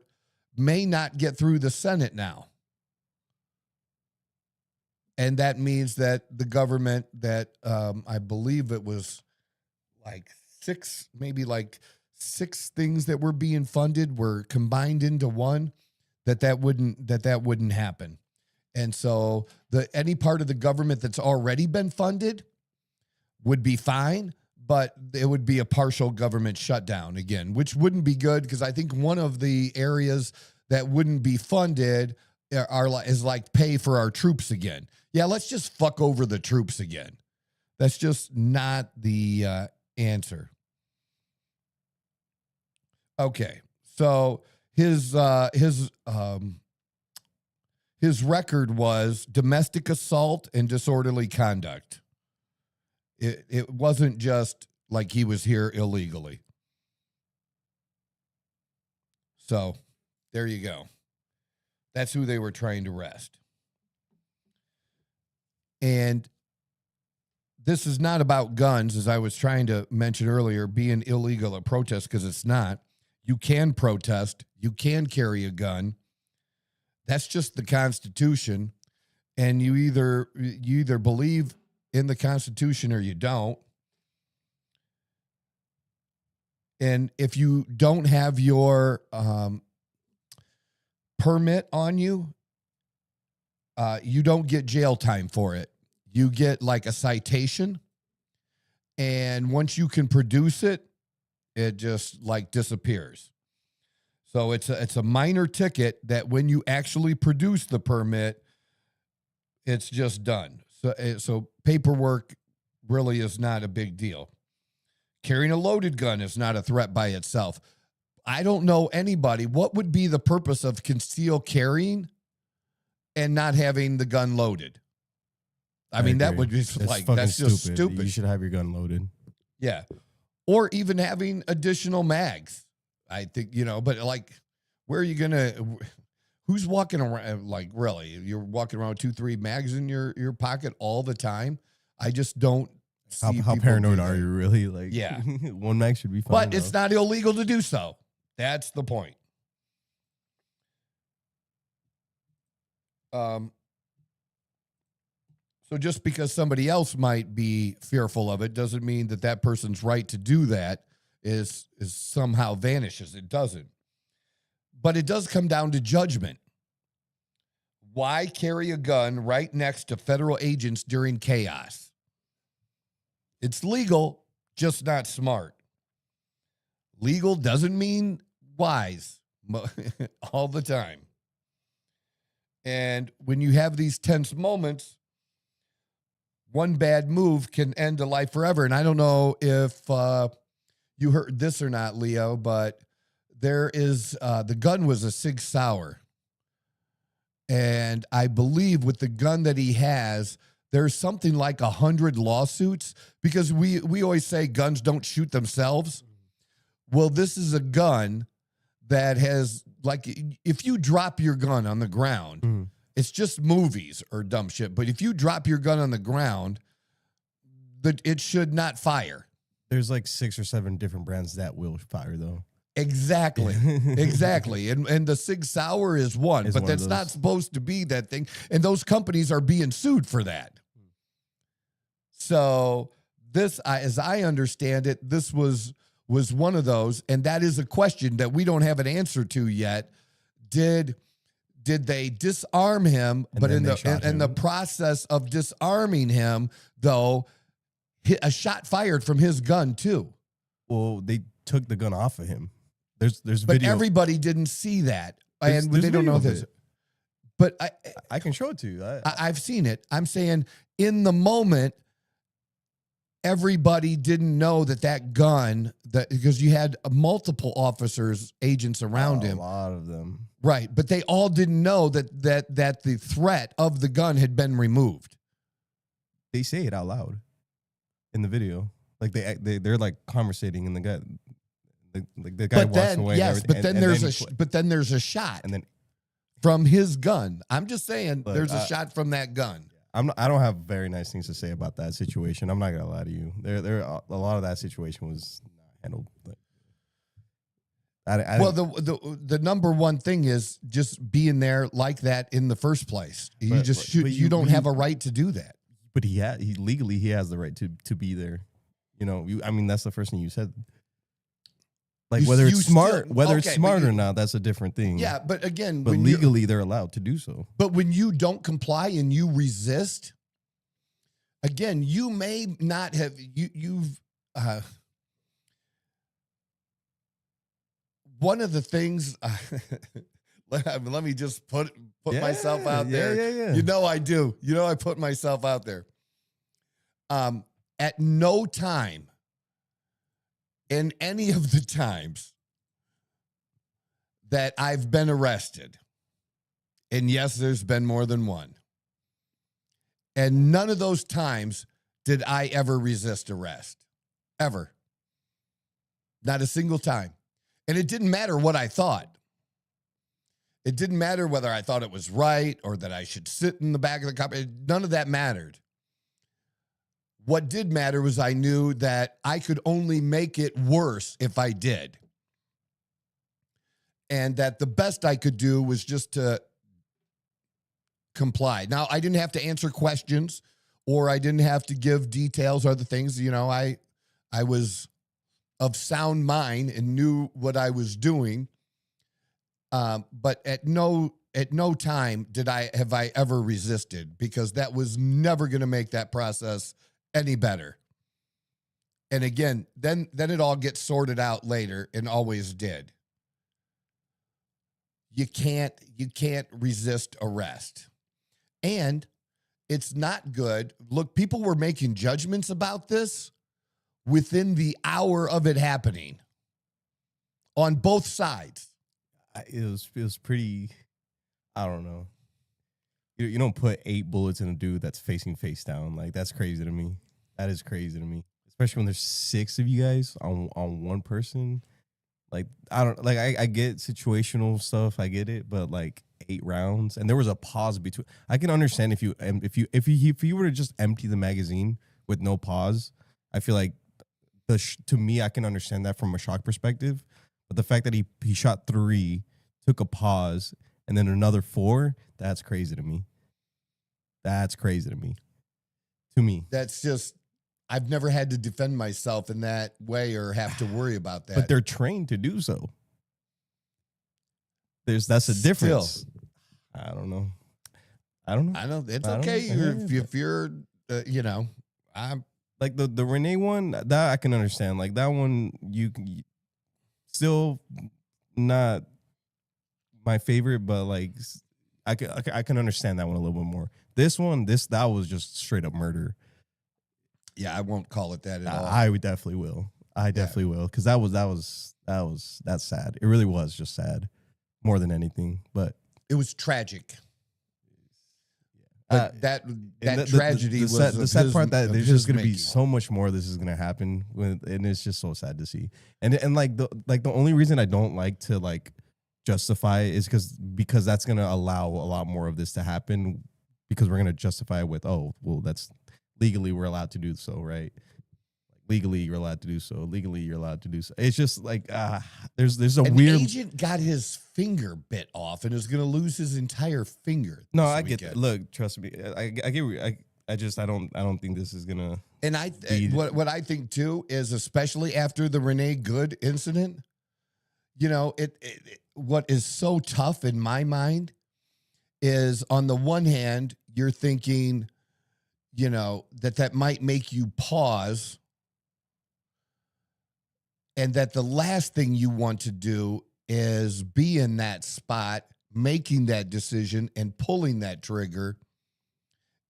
may not get through the Senate now. And that means that the government that I believe it was like six things that were being funded were combined into one, that wouldn't happen. And so any part of the government that's already been funded would be fine, but it would be a partial government shutdown again, which wouldn't be good because I think one of the areas that wouldn't be funded is like pay for our troops again. Yeah, let's just fuck over the troops again. That's just not the answer. Okay, so his record was domestic assault and disorderly conduct. It wasn't just like he was here illegally. So there you go. That's who they were trying to arrest. And this is not about guns, as I was trying to mention earlier, being illegal at protest, because it's not. You can protest. You can carry a gun. That's just the Constitution. And you either believe in the Constitution or you don't. And if you don't have your permit on you, you don't get jail time for it. You get like a citation. And once you can produce it, it just like disappears. So it's a minor ticket that when you actually produce the permit, it's just done. So paperwork really is not a big deal. Carrying a loaded gun is not a threat by itself. I don't know anybody. What would be the purpose of concealed carrying and not having the gun loaded? I mean, that would be like, that's just stupid. You should have your gun loaded. Yeah. Or even having additional mags. I think, but like, where are you going to, who's walking around? Like, really, you're walking around with 2-3 mags in your pocket all the time. I just don't see how paranoid are you really? Like, yeah, one mag should be fine. But it's not illegal to do so. That's the point. So just because somebody else might be fearful of it doesn't mean that person's right to do that is somehow vanishes. It doesn't. But it does come down to judgment. Why carry a gun right next to federal agents during chaos? It's legal, just not smart. Legal doesn't mean wise all the time. And when you have these tense moments, one bad move can end a life forever. And I don't know if you heard this or not, Leo, but there is, the gun was a Sig Sauer. And I believe with the gun that he has, there's something like 100 lawsuits because we always say guns don't shoot themselves. Well, this is a gun that has, like, if you drop your gun on the ground, it's just movies or dumb shit. But if you drop your gun on the ground, it should not fire. There's like 6 or 7 different brands that will fire, though. Exactly. Exactly. And the Sig Sauer is one, but that's not supposed to be that thing. And those companies are being sued for that. So this, as I understand it, this was one of those. And that is a question that we don't have an answer to yet. Did they disarm him? But in the process of disarming him, though, a shot fired from his gun too. Well, they took the gun off of him. There's but video. Everybody didn't see that, and they don't know this. But I can show it to you. I've seen it. I'm saying in the moment, everybody didn't know that gun, because you had multiple officers, agents around him. A lot of them. Right, but they all didn't know that the threat of the gun had been removed. They say it out loud in the video. Like they're like conversating, and the guy walks away. Yes, but then there's a shot, and then from his gun. I'm just saying, there's a shot from that gun. I don't have very nice things to say about that situation. I'm not gonna lie to you. There a lot of that situation was not handled. The number one thing is just being there like that in the first place. You you don't have a right to do that. But he legally has the right to be there. That's the first thing you said. Like whether it's smart or not, that's a different thing. Yeah, but again, legally they're allowed to do so. But when you don't comply and you resist, again, you may not have you've one of the things let me just put myself out there. Yeah. You know I do. You know I put myself out there. At no time in any of the times that I've been arrested, and yes, there's been more than one, and none of those times did I ever resist arrest. Ever. Not a single time. And it didn't matter what I thought. It didn't matter whether I thought it was right or that I should sit in the back of the car. None of that mattered. What did matter was I knew that I could only make it worse if I did. And that the best I could do was just to comply. Now, I didn't have to answer questions or I didn't have to give details or other things. You know, I was of sound mind and knew what I was doing. But at no time have I ever resisted, because that was never going to make that process any better. And again, then it all gets sorted out later, and always did. You can't resist arrest. And it's not good. Look, people were making judgments about this within the hour of it happening on both sides. It was pretty, I don't know. You don't put 8 bullets in a dude that's facing face down. Like, that's crazy to me. That is crazy to me. Especially when there's 6 of you guys on one person. Like, I get situational stuff, I get it, but like 8 rounds, and there was a pause between. I can understand if you were to just empty the magazine with no pause. I feel like to me, I can understand that from a shock perspective. But the fact that he shot 3, took a pause, and then another 4, that's crazy to me. That's crazy to me. To me. That's just, I've never had to defend myself in that way or have to worry about that. But they're trained to do so. That's a difference. Still. I don't know. I know. It's okay. If you're, I'm like the Renee one, that I can understand. Like that one, you still not my favorite, but like I can understand that one a little bit more. This one, that was just straight up murder. Yeah, I won't call it that at all. I definitely will. I definitely will, because that's sad. It really was just sad, more than anything. But it was tragic. But that tragedy was the sad part that there's just going to be so much more. This is going to happen, and it's just so sad to see. And like the only reason I don't like to like justify it is because that's going to allow a lot more of this to happen, because we're going to justify it with, oh, well, that's legally we're allowed to do so, right? Legally you're allowed to do so. Legally you're allowed to do so. It's just like there's a weird agent got his finger bit off and is going to lose his entire finger. No, I get that. Look, trust me, I get. I don't think this is gonna. And what I think too is, especially after the Renee Good incident, what is so tough in my mind is, on the one hand, you're thinking, that might make you pause. And that the last thing you want to do is be in that spot, making that decision and pulling that trigger.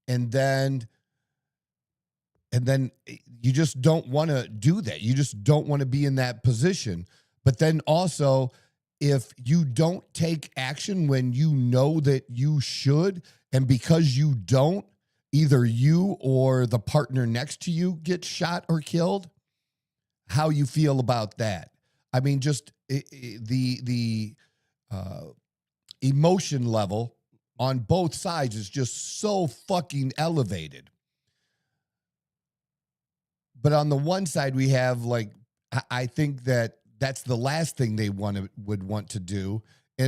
And then you just don't want to do that. You just don't want to be in that position. But then also, if you don't take action when you know that you should, and because you don't, either you or the partner next to you gets shot or killed, how you feel about that. I mean, just the emotion level on both sides is just so fucking elevated. But on the one side, we have, like, I think that's the last thing they would want to do.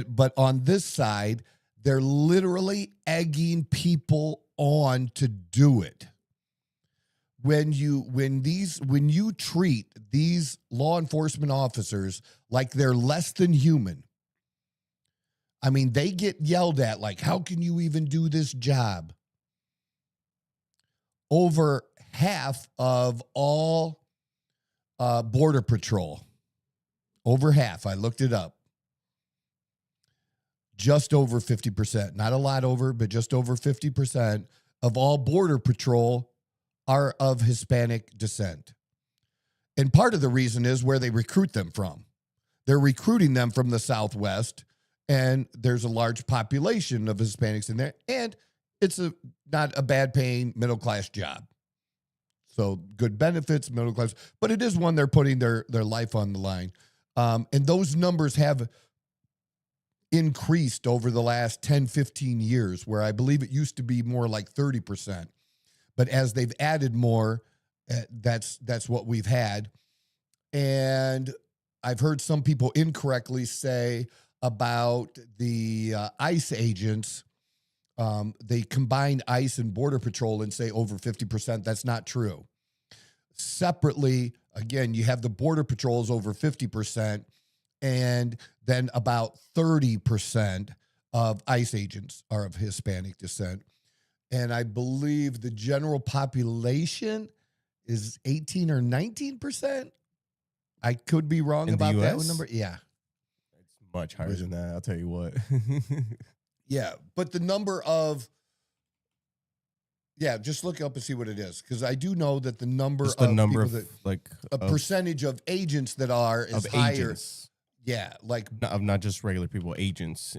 But on this side, they're literally egging people on to do it. When you treat these law enforcement officers like they're less than human, I mean, they get yelled at like, how can you even do this job? over half of all Border Patrol. Over half. I looked it up. Just over 50%. Not a lot over, but just over 50% of all Border Patrol are of Hispanic descent. And part of the reason is where they recruit them from. They're recruiting them from the Southwest, and there's a large population of Hispanics in there, and it's not a bad paying middle-class job. So good benefits, middle class, but it is one they're putting their life on the line. And those numbers have increased over the last 10, 15 years, where I believe it used to be more like 30%. But as they've added more, that's what we've had. And I've heard some people incorrectly say about the ICE agents, they combine ICE and Border Patrol and say over 50%. That's not true. Separately, again, you have the Border Patrols over 50%, and then about 30% of ICE agents are of Hispanic descent. And I believe the general population is 18 or 19%. I could be wrong about that number. Yeah. It's much higher than that, I'll tell you what. Yeah, but the number of, just look up and see what it is, because I do know that the number percentage of agents that are is higher. Agents. Yeah, like of not just regular people, agents.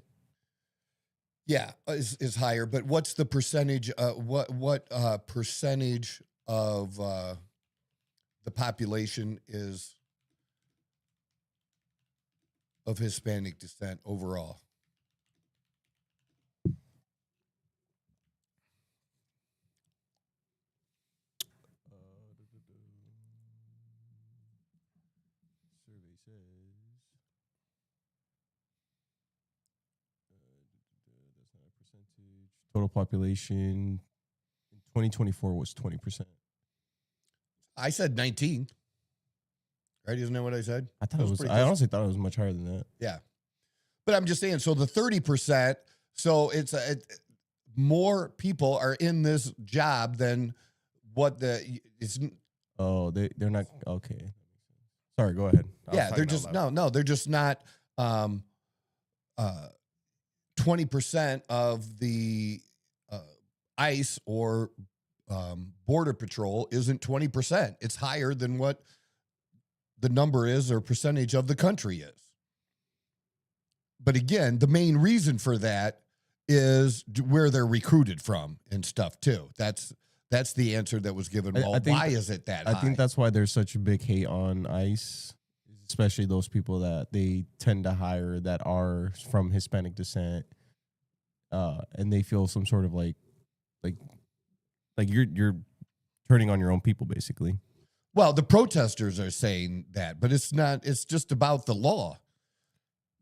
Yeah, is higher. But what's the percentage? What percentage of the population is of Hispanic descent overall? Total population in 2024 was 20%. I said 19. Right? Isn't that what I said? I honestly thought it was much higher than that. Yeah. But I'm just saying, so the 30%, so it's more people are in this job than what it's. Oh, they're not. Okay. Sorry, go ahead. Yeah, they're just, they're just not 20% of the ICE or Border Patrol isn't 20%. It's higher than what the number is or percentage of the country is. But again, the main reason for that is where they're recruited from and stuff too. That's the answer that was given. Well, why is it that high? I think that's why there's such a big hate on ICE, especially those people that they tend to hire that are from Hispanic descent. And they feel some sort of like you're turning on your own people, basically. Well, the protesters are saying that, but it's not. It's just about the law.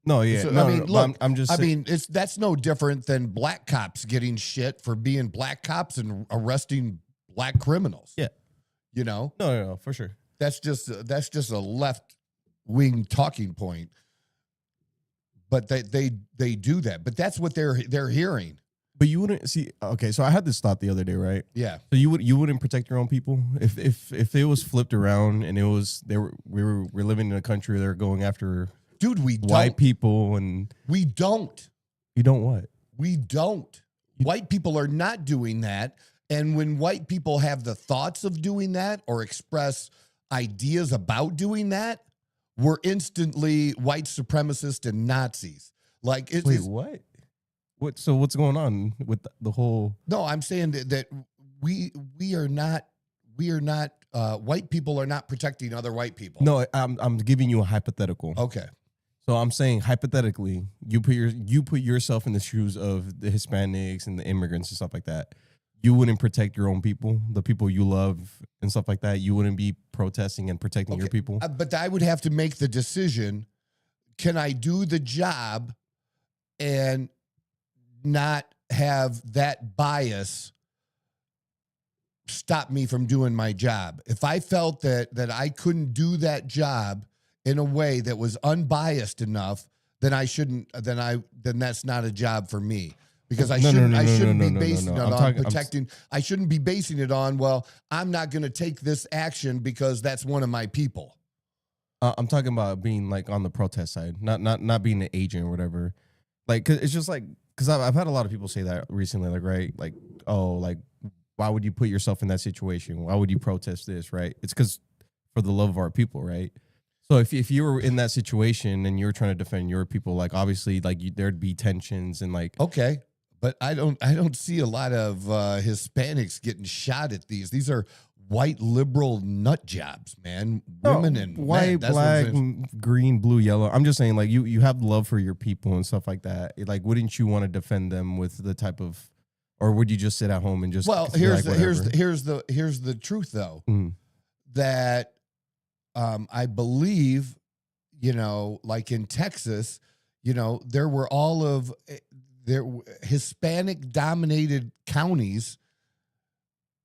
No, yeah. So, no, I mean, no, look, I'm just. I mean, that's no different than black cops getting shit for being black cops and arresting black criminals. Yeah, you know. No, for sure. That's just a left wing talking point. But they do that. But that's what they're hearing. But you wouldn't see. Okay, so I had this thought the other day, right? Yeah. So you wouldn't protect your own people if it was flipped around and we're living in a country where they're going after white people and we don't. You don't what? We don't. White people are not doing that. And when white people have the thoughts of doing that or express ideas about doing that, we're instantly white supremacists and Nazis. Like it's wait, what? So what's going on with the whole? No, I'm saying that we are not white people are not protecting other white people. No, I'm giving you a hypothetical. Okay. So I'm saying hypothetically, you put yourself in the shoes of the Hispanics and the immigrants and stuff like that. You wouldn't protect your own people, the people you love and stuff like that. You wouldn't be protesting and protecting your people. But I would have to make the decision. Can I do the job and not have that bias stop me from doing my job? If I felt that I couldn't do that job in a way that was unbiased enough, then I shouldn't. Then that's not a job for me. Because I No, shouldn't, no, I no, shouldn't no, be no, no, basing no. it I'm on talking- protecting. I shouldn't be basing it on, well, I'm not going to take this action because that's one of my people. I'm talking about being like on the protest side, not being an agent or whatever. Like, 'cause it's just like, because I've had a lot of people say that recently, like, right, like, oh, like, why would you put yourself in that situation? Why would you protest this, right? It's because for the love of our people, right? So if you were in that situation and you were trying to defend your people, like, obviously, like, there'd be tensions and like, Okay, but I don't see a lot of Hispanics getting shot at these. These are white liberal nut jobs, man. Women and men. white, That's what I'm black, saying. green, blue, yellow. I'm just saying, like, you have love for your people and stuff like that. Like, wouldn't you want to defend them with the type of, or would you just sit at home and just? Well, be here's like, here's the truth though. Mm. That I believe, like in Texas, there were all of there Hispanic dominated counties.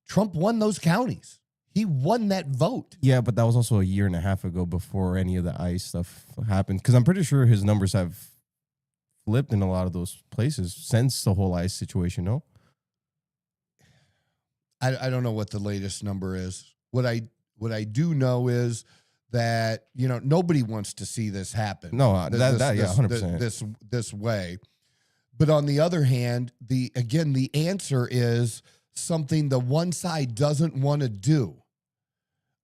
Trump won those counties. He won that vote. Yeah, but that was also a year and a half ago before any of the ICE stuff happened. Because I'm pretty sure his numbers have flipped in a lot of those places since the whole ICE situation. No, I don't know what the latest number is. What I do know is that nobody wants to see this happen. No, yeah, 100%. This way. But on the other hand, the answer is something the one side doesn't want to do.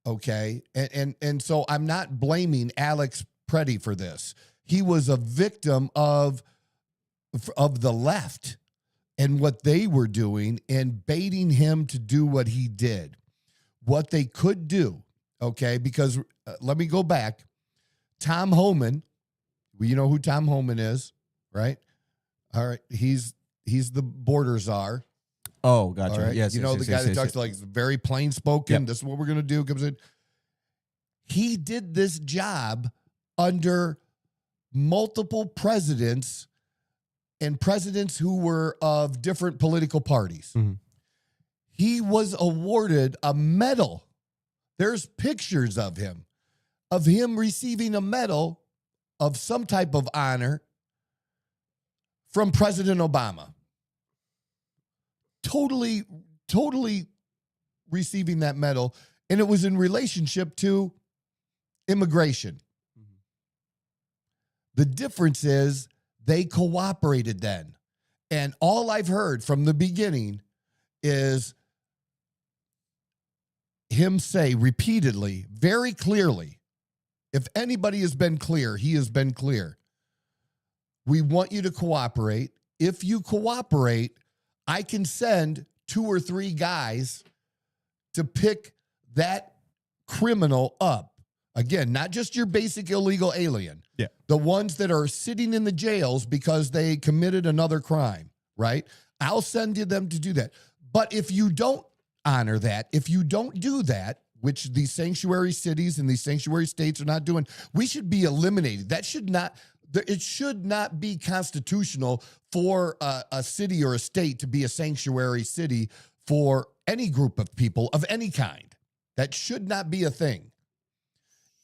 Okay, and so I'm not blaming Alex Preddy for this. He was a victim of the left and what they were doing and baiting him to do what he did. What they could do, okay, because let me go back. Tom Homan, you know who Tom Homan is, right? All right, he's the border czar. Oh, gotcha. Right? Yes, the guy that talks like very plain spoken. Yep. This is what we're gonna do. Comes in. He did this job under multiple presidents and presidents who were of different political parties. Mm-hmm. He was awarded a medal. There's pictures of him receiving a medal of some type of honor from President Obama. Totally receiving that medal. And it was in relationship to immigration. Mm-hmm. The difference is they cooperated then. And all I've heard from the beginning is him say repeatedly, very clearly, if anybody has been clear, he has been clear. We want you to cooperate. If you cooperate, I can send 2 or 3 guys to pick that criminal up. Again, not just your basic illegal alien. Yeah. The ones that are sitting in the jails because they committed another crime, right? I'll send you them to do that. But if you don't honor that, if you don't do that, which these sanctuary cities and these sanctuary states are not doing, we should be eliminated. That should not, it should not be constitutional for a city or a state to be a sanctuary city for any group of people of any kind. That should not be a thing.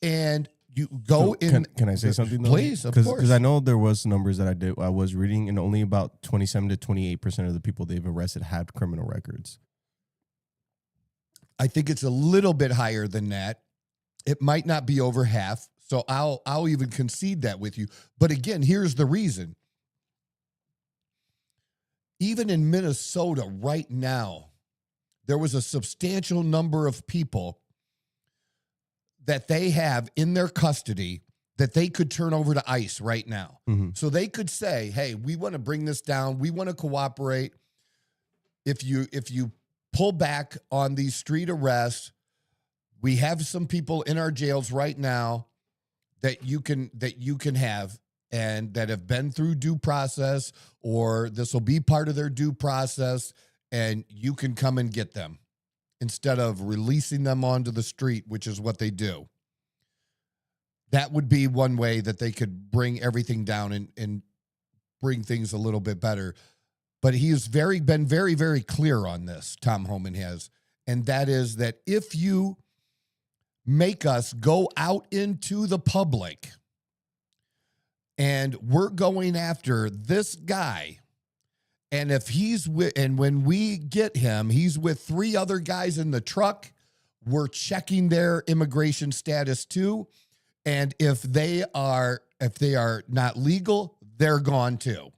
And you go in. Can I say something though? Please, of course. Because I know there was numbers that I was reading, and only about 27 to 28% of the people they've arrested had criminal records. I think it's a little bit higher than that. It might not be over half. So I'll even concede that with you. But again, here's the reason. Even in Minnesota right now, there was a substantial number of people that they have in their custody that they could turn over to ICE right now. Mm-hmm. So they could say, hey, we want to bring this down. We want to cooperate. If you pull back on these street arrests, we have some people in our jails right now that you can have and that have been through due process, or this will be part of their due process, and you can come and get them instead of releasing them onto the street, which is what they do. That would be one way that they could bring everything down and bring things a little bit better. But he has been very, very clear on this, Tom Homan has. And that is that if you make us go out into the public and we're going after this guy And if he's with, and when we get him, he's with 3 other guys in the truck. We're checking their immigration status too. And if they are not legal, they're gone too.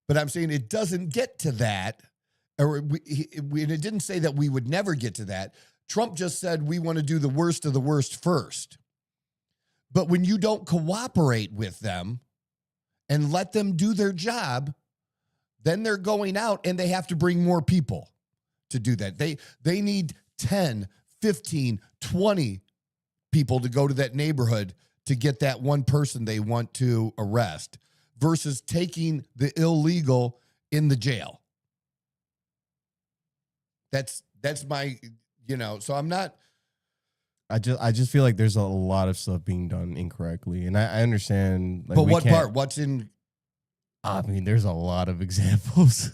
But I'm saying it doesn't get to that. Or and it didn't say that we would never get to that. Trump just said we want to do the worst of the worst first. But when you don't cooperate with them and let them do their job, then they're going out and they have to bring more people to do that. They need 10, 15, 20 people to go to that neighborhood to get that one person they want to arrest versus taking the illegal in the jail. That's my, so I'm not. I just feel like there's a lot of stuff being done incorrectly. And I understand. Like, but what part? What's in? I mean, there's a lot of examples.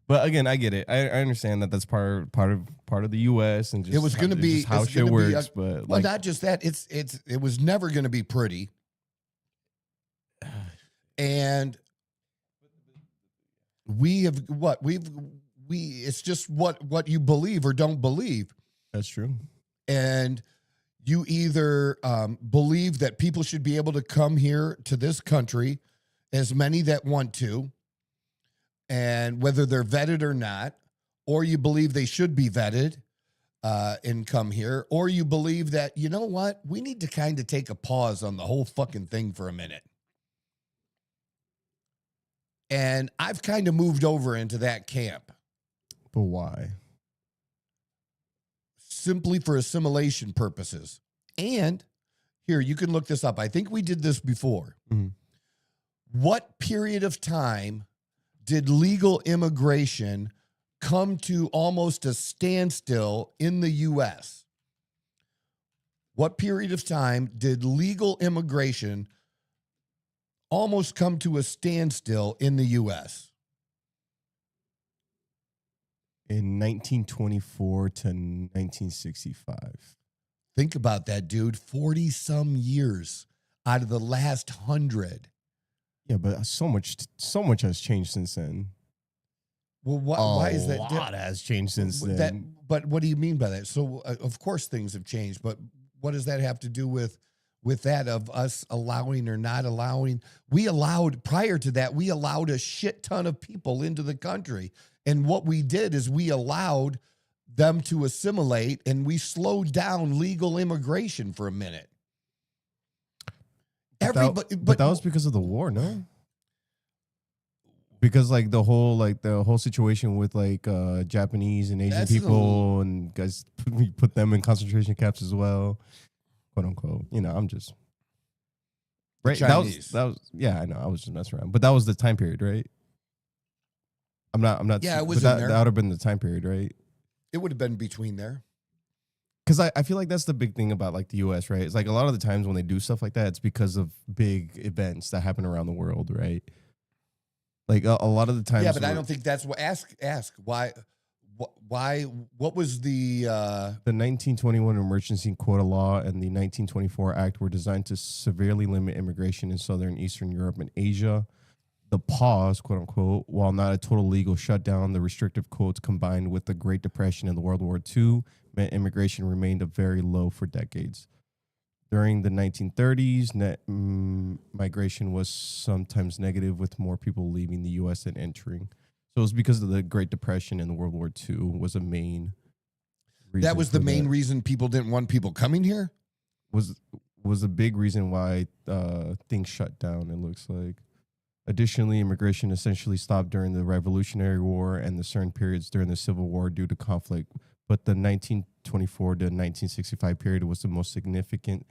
But again, I get it. I understand that that's part of the U.S. and just it was going to be how shit works. But well, not just that. It was never going to be pretty. And it's just what you believe or don't believe. That's true. And you either believe that people should be able to come here to this country, as many that want to, and whether they're vetted or not, or you believe they should be vetted and come here, or you believe that, you know what, we need to kind of take a pause on the whole fucking thing for a minute. And I've kind of moved over into that camp. But why? Simply for assimilation purposes. And here, you can look this up. I think we did this before. Mm-hmm. What period of time did legal immigration come to almost a standstill in the U.S.? What period of time did legal immigration almost come to a standstill in the U.S.? In 1924 to 1965. Think about that, dude. 40-some years out of the last 100. Yeah, but so much has changed since then. Well, why is that? A lot has changed since then. But what do you mean by that? So, of course, things have changed. But what does that have to do with that of us allowing or not allowing? Prior to that, we allowed a shit ton of people into the country. And what we did is we allowed them to assimilate, and we slowed down legal immigration for a minute. But that was because of the war, no? Because like the whole situation with Japanese and Asian people and guys put them in concentration camps as well, quote unquote. I'm just right. Chinese. That was yeah. I know. I was just messing around, but that was the time period, right? I'm not. Yeah, it was but in there. That would have been the time period, right? It would have been between there. Because I feel like that's the big thing about the U.S., right? It's like a lot of the times when they do stuff like that, it's because of big events that happen around the world, right? Like a lot of the times. Yeah, but I don't think that's what. Ask why. What was the 1921 Emergency Quota Law and the 1924 Act were designed to severely limit immigration in Southern Eastern Europe and Asia. The pause, quote unquote, while not a total legal shutdown, the restrictive quotes combined with the Great Depression and the World War II meant immigration remained very low for decades. During the 1930s, net migration was sometimes negative, with more people leaving the U.S. than entering. So it was because of the Great Depression and the World War II was a main reason. That was the main reason people didn't want people coming here? Was a big reason why things shut down, it looks like. Additionally, immigration essentially stopped during the Revolutionary War and the certain periods during the Civil War due to conflict. But the 1924 to 1965 period was the most significant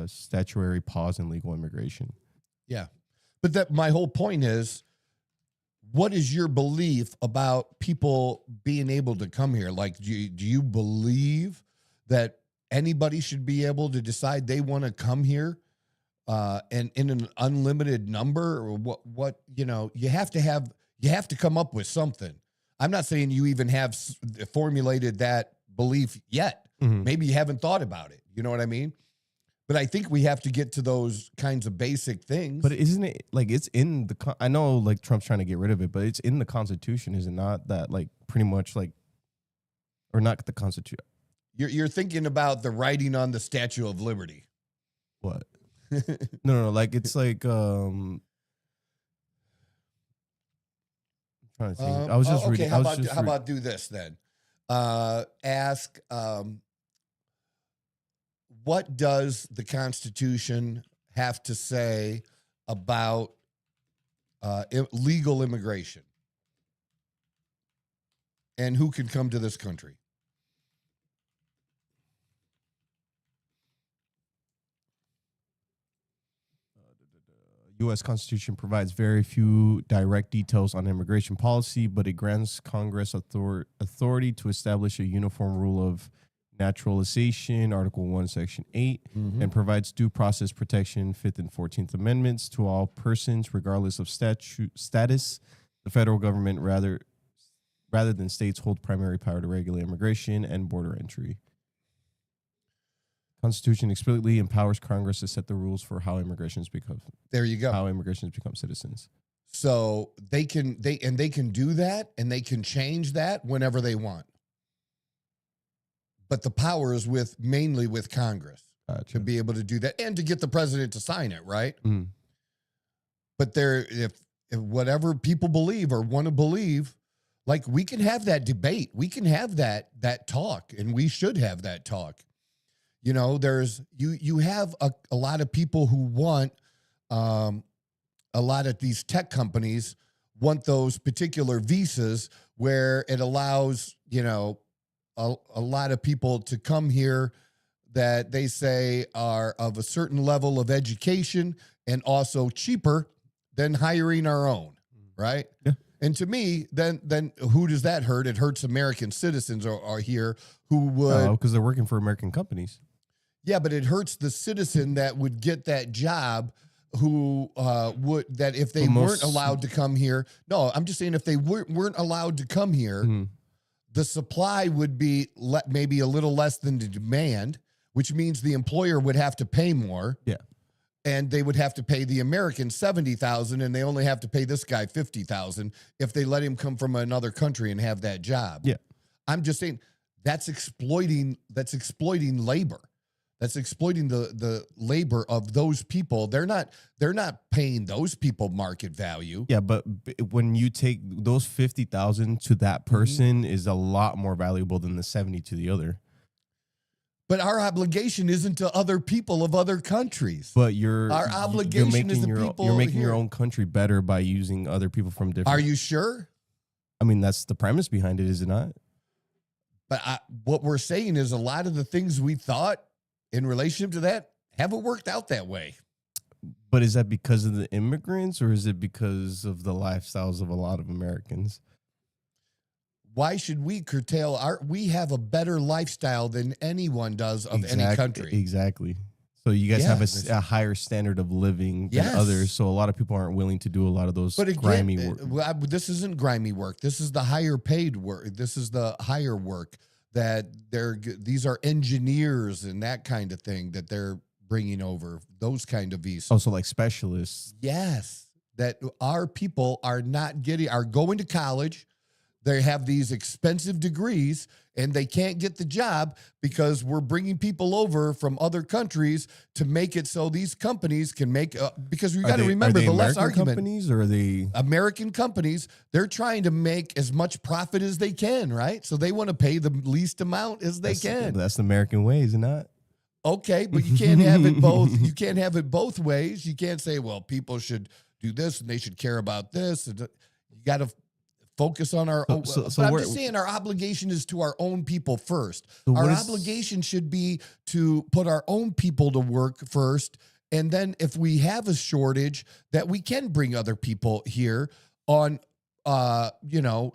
statutory pause in legal immigration. Yeah. But my whole point is, what is your belief about people being able to come here? Like, do you believe that anybody should be able to decide they want to come here and in an unlimited number? Or what you have to come up with something. I'm not saying you even have formulated that belief yet. Mm-hmm. Maybe you haven't thought about it. You know what I mean? But I think we have to get to those kinds of basic things. But isn't it like it's in the? I know like Trump's trying to get rid of it, but it's in the Constitution, is it not? That like pretty much like, or not the Constitution. You're thinking about the writing on the Statue of Liberty. What? No. Like it's like I'm trying to think. I was just reading. How about do this then? Ask. What does the Constitution have to say about legal immigration and who can come to this country? U.S. Constitution provides very few direct details on immigration policy, but it grants Congress authority to establish a uniform rule of naturalization, Article 1, Section 8, and provides due process protection, 5th and 14th Amendments, to all persons, regardless of status. The federal government, rather than states, hold primary power to regulate immigration and border entry. Constitution explicitly empowers Congress to set the rules for how immigrants become. There you go. How immigrants become citizens. So they can do that, and they can change that whenever they want. But the power is mainly with Congress to be able to do that and to get the president to sign it, right? Mm. But if whatever people believe or want to believe, like we can have that debate, we can have that talk, and we should have that talk. You know, you have a lot of people who want a lot of these tech companies want those particular visas where it allows, you know, a lot of people to come here that they say are of a certain level of education and also cheaper than hiring our own, right? Yeah. And to me, then who does that hurt? It hurts American citizens are here who would... because they're working for American companies. Yeah, but it hurts the citizen that would get that job who that if they weren't allowed to come here... No, I'm just saying if they weren't allowed to come here... The supply would be maybe a little less than the demand, which means the employer would have to pay more. Yeah. And they would have to pay the American $70,000, and they only have to pay this guy $50,000 if they let him come from another country and have that job. Yeah. I'm just saying that's exploiting labor. That's exploiting the labor of those people. They're not paying those people market value. Yeah, but when you take those 50,000 to that person is a lot more valuable than the 70 to the other. But our obligation isn't to other people of other countries. But our obligation is to people. You're making here. your own country better by using other people from different. Are you sure? I mean, that's the premise behind it, is it not? But what we're saying is a lot of the things we thought in relationship to that haven't worked out that way. But is that because of the immigrants, or is it because of the lifestyles of a lot of Americans? Why should we curtail we have a better lifestyle than anyone does of any country. Exactly. So you guys have a higher standard of living than others. So a lot of people aren't willing to do a lot of those grimy work. This isn't grimy work. This is the higher paid work. This is the higher work that these are engineers and that kind of thing that they're bringing over, those kind of visas. Also like specialists. Yes. That our people are going to college. They have these expensive degrees and they can't get the job because we're bringing people over from other countries to make it so these companies can make, because we got to remember the less argument. Companies or are they American companies, they're trying to make as much profit as they can, right? So they want to pay the least amount as they can. That's the American way, is it not? Okay, but you can't have it both. You can't have it both ways. You can't say, well, people should do this and they should care about this. You got to focus on our own. So I'm just saying our obligation is to our own people first. So our obligation should be to put our own people to work first. And then if we have a shortage, that we can bring other people here on,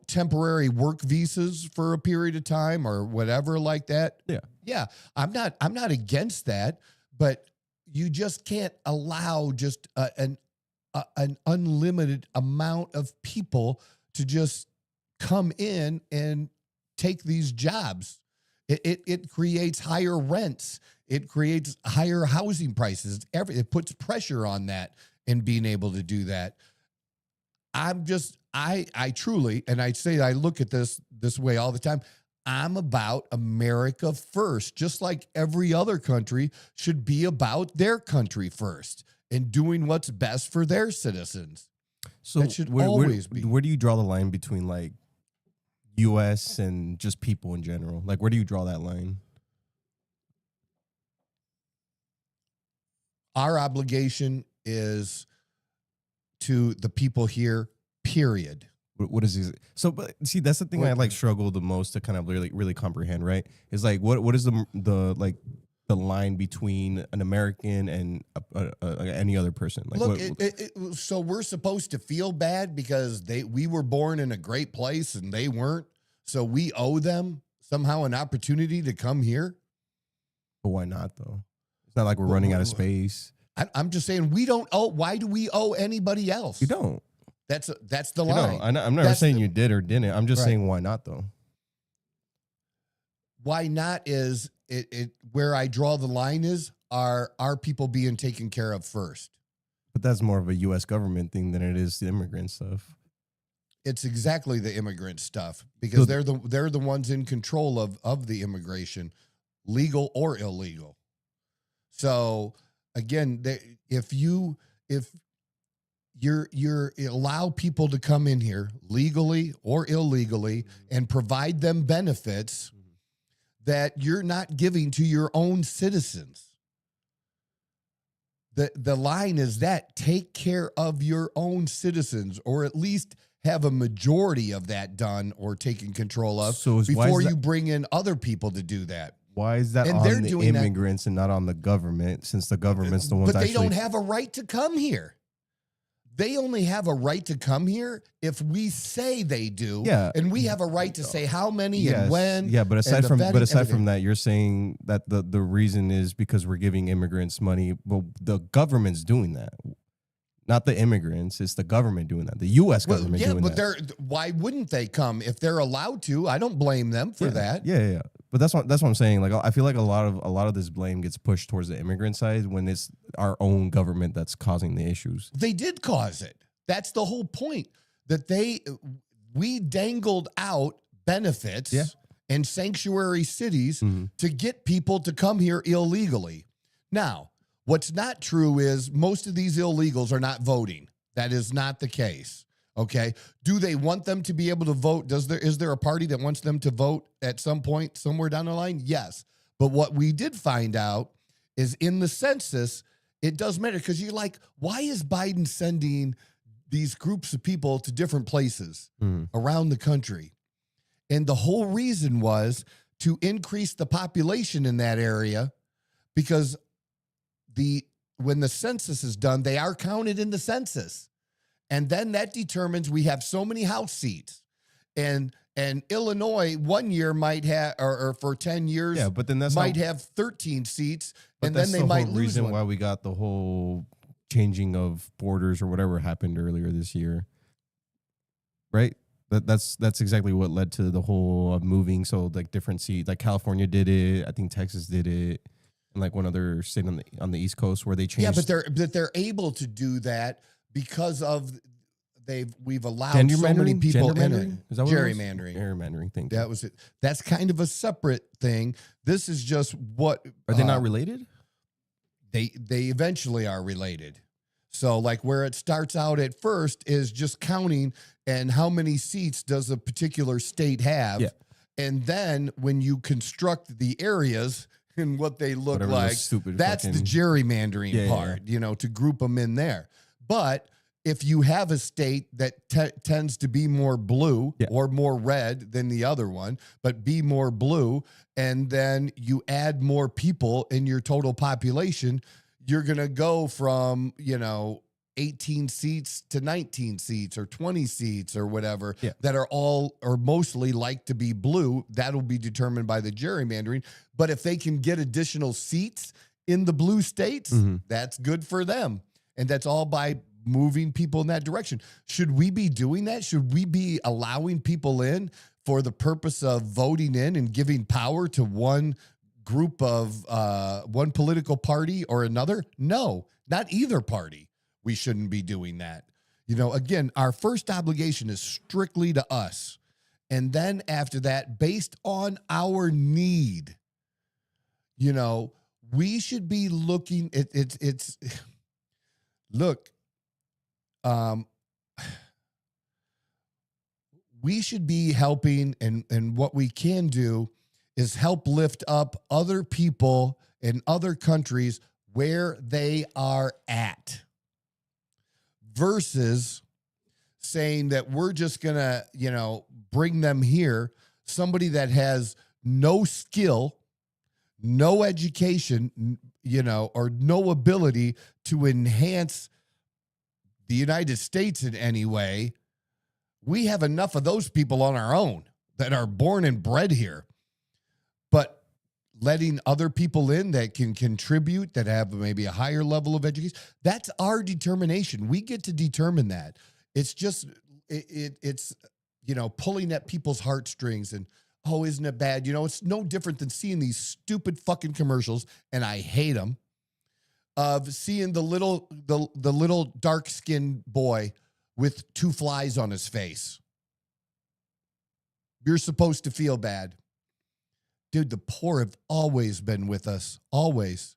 temporary work visas for a period of time or whatever like that. Yeah. Yeah. I'm not against that, but you just can't allow just an unlimited amount of people to just come in and take these jobs. It creates higher rents. It creates higher housing prices. It puts pressure on that and being able to do that. I truly, and I say I look at this way all the time. I'm about America first, just like every other country should be about their country first and doing what's best for their citizens. So that should always be. Where do you draw the line between like U.S. and just people in general? Like, where do you draw that line? Our obligation is to the people here, period. What is this? So, but see, that's the thing I like struggle the most to kind of really comprehend, right? Is like, what is the line between an American and any other person? Like, look, so we're supposed to feel bad because we were born in a great place and they weren't. So we owe them somehow an opportunity to come here. But why not though? It's not like we're running out of space. I'm just saying we don't owe. Why do we owe anybody else? You don't. That's the line. I'm never saying you did or didn't. I'm just saying why not though. Why not is it where I draw the line is are people being taken care of first. But that's more of a U.S. government thing than it is the immigrant stuff. It's exactly the immigrant stuff because they're the ones in control of the immigration, legal or illegal. So again, if you allow people to come in here legally or illegally and provide them benefits that you're not giving to your own citizens. The line is that take care of your own citizens, or at least have a majority of that done or taken control of before you bring in other people to do that. Why is that on the immigrants and not on the government, since the government's the ones But they don't have a right to come here. They only have a right to come here if we say they do. Yeah. And we have a right to say how many and when. Yeah, but aside from that, you're saying that the reason is because we're giving immigrants money. Well, the government's doing that. Not the immigrants, it's the government doing that. The U.S. government doing that. Why wouldn't they come if they're allowed to? I don't blame them for that. Yeah. But that's what I'm saying. Like, I feel like a lot of this blame gets pushed towards the immigrant side when it's our own government that's causing the issues. They did cause it. That's the whole point. That we dangled out benefits and sanctuary cities to get people to come here illegally. Now, what's not true is most of these illegals are not voting. That is not the case. Okay. Do they want them to be able to vote? Is there a party that wants them to vote at some point somewhere down the line? Yes. But what we did find out is in the census, it does matter because you're like, why is Biden sending these groups of people to different places around the country? And the whole reason was to increase the population in that area because when the census is done, they are counted in the census. And then that determines we have so many House seats. And Illinois 1 year might have, or for 10 years, but then might have 13 seats, and then they might lose reason one. Why we got the whole changing of borders or whatever happened earlier this year, right? That's exactly what led to the whole moving. So like different seats, like California did it, I think Texas did it, and like one other state on the East Coast where they changed. Yeah, but they're able to do that because of we've allowed so many people in it. Is that what gerrymandering? Gerrymandering thing. That was it. That's kind of a separate thing. This is just what are they not related? They eventually are related. So like where it starts out at first is just counting and how many seats does a particular state have. Yeah. And then when you construct the areas and what they look like, that's the gerrymandering part, to group them in there. But if you have a state that tends to be more blue or more red than the other one, but be more blue, and then you add more people in your total population, you're going to go from, 18 seats to 19 seats or 20 seats or whatever that are all or mostly like to be blue. That'll be determined by the gerrymandering. But if they can get additional seats in the blue states, that's good for them. And that's all by moving people in that direction. Should we be doing that? Should we be allowing people in for the purpose of voting in and giving power to one group of one political party or another? No, not either party. We shouldn't be doing that. You know, again, our first obligation is strictly to us. And then after that, based on our need, you know, we should be looking we should be helping, and what we can do is help lift up other people in other countries where they are at, versus saying that we're just going to, you know, bring them here, somebody that has no skill, no education, you know, or no ability to enhance the United States in any way. We have enough of those people on our own that are born and bred here. But letting other people in that can contribute, that have maybe a higher level of education, that's our determination. We get to determine that. It's just, it's, you know, pulling at people's heartstrings and, oh, isn't it bad? You know, it's no different than seeing these stupid fucking commercials, and I hate them, of seeing the little dark-skinned boy with 2 flies on his face. You're supposed to feel bad. Dude, the poor have always been with us, always.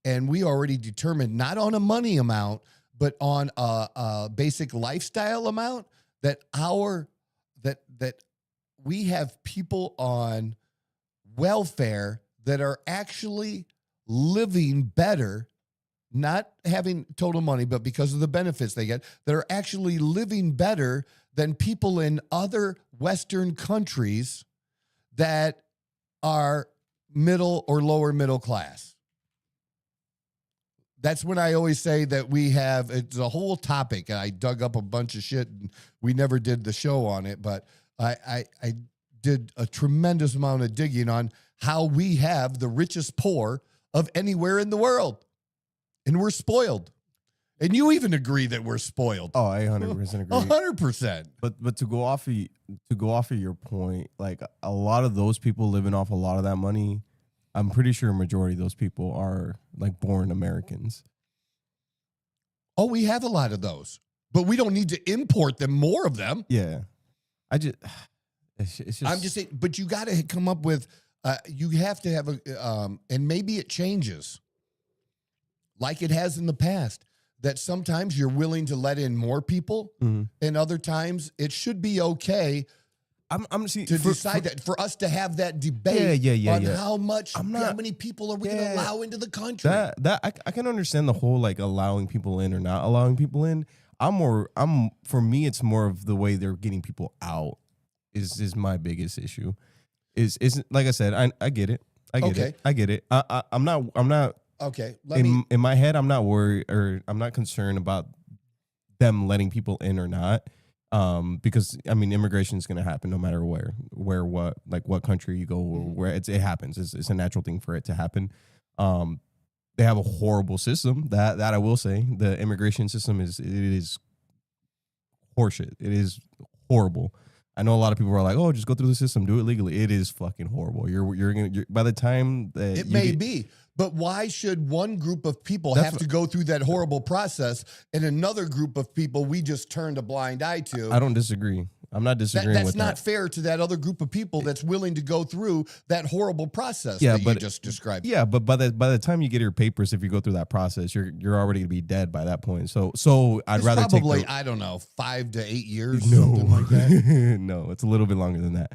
And we already determined, not on a money amount, but on a basic lifestyle amount, that we have people on welfare that are actually living better, not having total money, but because of the benefits they get, that are actually living better than people in other Western countries that are middle or lower middle class. That's when I always say that we have, it's a whole topic, and I dug up a bunch of shit, and we never did the show on it, but I did a tremendous amount of digging on how we have the richest poor of anywhere in the world. And we're spoiled. And you even agree that we're spoiled. Oh, I 100% agree. 100%. But to go off of your point, like a lot of those people living off a lot of that money, I'm pretty sure a majority of those people are like born Americans. Oh, we have a lot of those, but we don't need to import them, more of them. Yeah. It's just, I'm just saying, but you got to come up with, you have to have and maybe it changes like it has in the past, that sometimes you're willing to let in more people, and other times it should be okay decide that, for us to have that debate on how many people are we going to allow into the country. I can understand the whole like allowing people in or not allowing people in. For me, it's more of the way they're getting people out is my biggest issue. Is like I said, I get it. I get it. I'm not okay. In my head, I'm not worried, or I'm not concerned about them letting people in or not. Because I mean, immigration is going to happen no matter what country you go, where it happens. It's a natural thing for it to happen. They have a horrible system. That I will say, the immigration system is horseshit. It is horrible. I know a lot of people are like, "Oh, just go through the system, do it legally." It is fucking horrible. You're by the time that it may be, but why should one group of people have to go through that horrible process, and another group of people we just turned a blind eye to? I don't disagree. I'm not disagreeing with that. That's not fair to that other group of people that's willing to go through that horrible process that you just described. Yeah, but by the time you get your papers, if you go through that process, you're already gonna be dead by that point. So I'd rather probably take I don't know, 5 to 8 years, something like that. No, it's a little bit longer than that.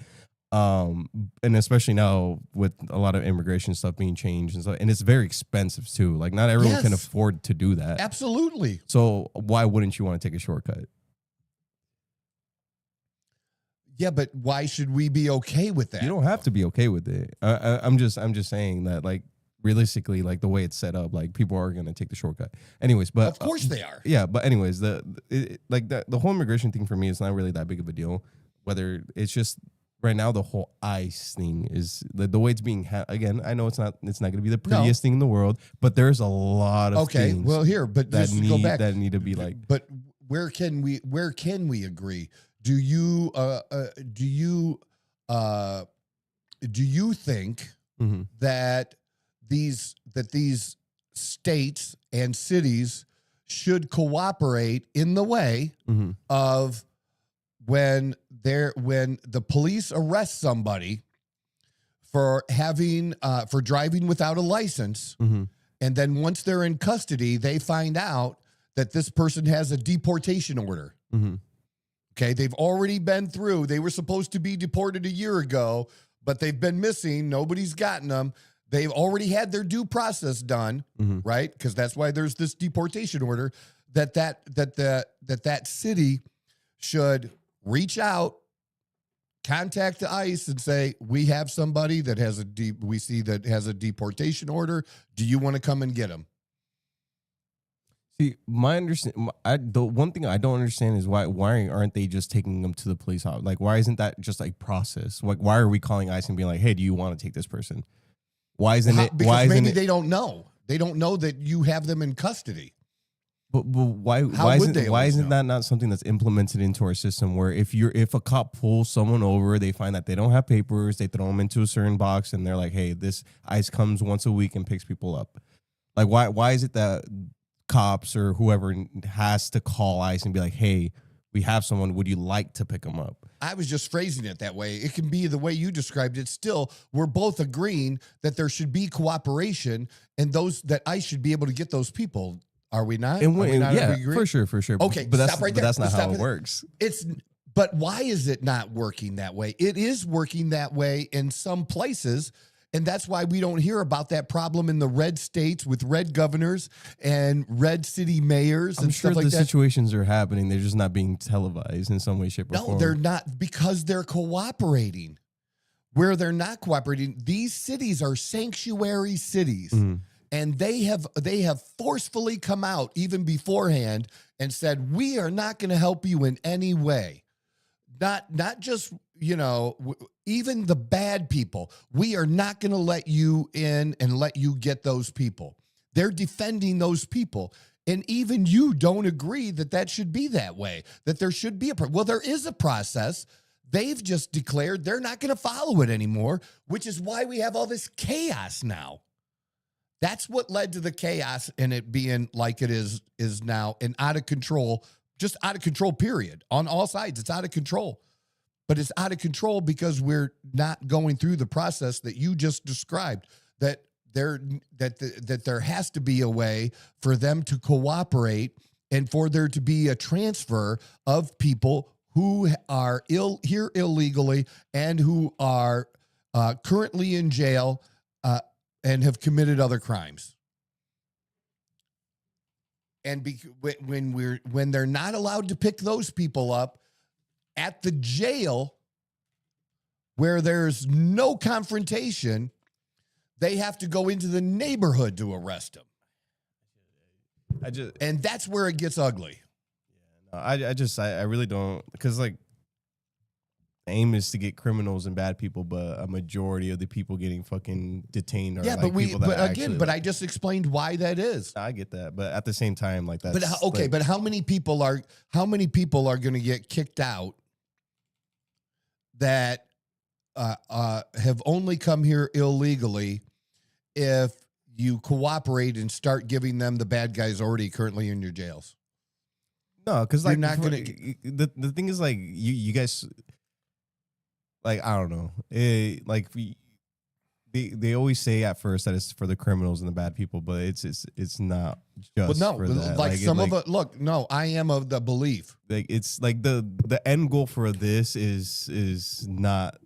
And especially now with a lot of immigration stuff being changed and stuff, and it's very expensive too. Like not everyone can afford to do that. Absolutely. So why wouldn't you want to take a shortcut? Yeah, but why should we be okay with that? You don't have to be okay with it. I'm just saying that, like, realistically, like the way it's set up, like people are gonna take the shortcut. Anyways, but of course they are. Yeah, but anyways, the whole immigration thing for me is not really that big of a deal. Whether it's just right now the whole ICE thing is the way it's being again. I know it's not going to be the prettiest thing in the world, but there's a lot of things. Well, here, but that just go back. that need to be like. But where can we agree? Do you think that these states and cities should cooperate in the way of when the police arrest somebody for driving without a license, and then once they're in custody, they find out that this person has a deportation order. Okay, they've already been through. They were supposed to be deported a year ago, but they've been missing. Nobody's gotten them. They've already had their due process done, right? Because that's why there's this deportation order. That city should reach out, contact the ICE, and say, "We have somebody that has has a deportation order. Do you want to come and get them?" See, my understanding, the one thing I don't understand is why aren't they just taking them to the police house? Like, why isn't that just like process? Like, why are we calling ICE and being like, "Hey, do you want to take this person?" Why isn't it? Because maybe they don't know. They don't know that you have them in custody. But why isn't that not something that's implemented into our system? Where if a cop pulls someone over, they find that they don't have papers, they throw them into a certain box, and they're like, "Hey, this ICE comes once a week and picks people up." Like, why is it that cops or whoever has to call ICE and be like, "Hey, we have someone. Would you like to pick them up?" I was just phrasing it that way. It can be the way you described it. Still, we're both agreeing that there should be cooperation and that ICE should be able to get those people. Are we not? Yeah, for sure. Okay, but stop right there. That's not how it works. But why is it not working that way? It is working that way in some places. And that's why we don't hear about that problem in the red states with red governors and red city mayors and stuff like that. I'm sure the situations are happening. They're just not being televised in some way, shape, or form. No, they're not, because they're cooperating. Where they're not cooperating, these cities are sanctuary cities. And they have forcefully come out even beforehand and said, "We are not going to help you in any way. Not just, even the bad people. We are not going to let you in and let you get those people." They're defending those people. And even you don't agree that should be that way, that there should be well, there is a process. They've just declared they're not going to follow it anymore, which is why we have all this chaos now. That's what led to the chaos and it being like it is now, and out of control, just out of control, period. On all sides, it's out of control. But it's out of control because we're not going through the process that you just described, that there has to be a way for them to cooperate and for there to be a transfer of people who are here illegally and who are currently in jail and have committed other crimes. And when they're not allowed to pick those people up at the jail where there's no confrontation, they have to go into the neighborhood to arrest them. And that's where it gets ugly. I really don't, because like, aim is to get criminals and bad people, but a majority of the people getting fucking detained are but I just explained why that is. I get that, but at the same time, like that's but how many people are going to get kicked out that have only come here illegally if you cooperate and start giving them the bad guys already currently in your jails? No, because like not going to. The thing is, like, you guys. Like, I don't know. They always say at first that it's for the criminals and the bad people, but it's not just for that. Like some of it. Look, no, I am of the belief. Like, it's like the end goal for this is not.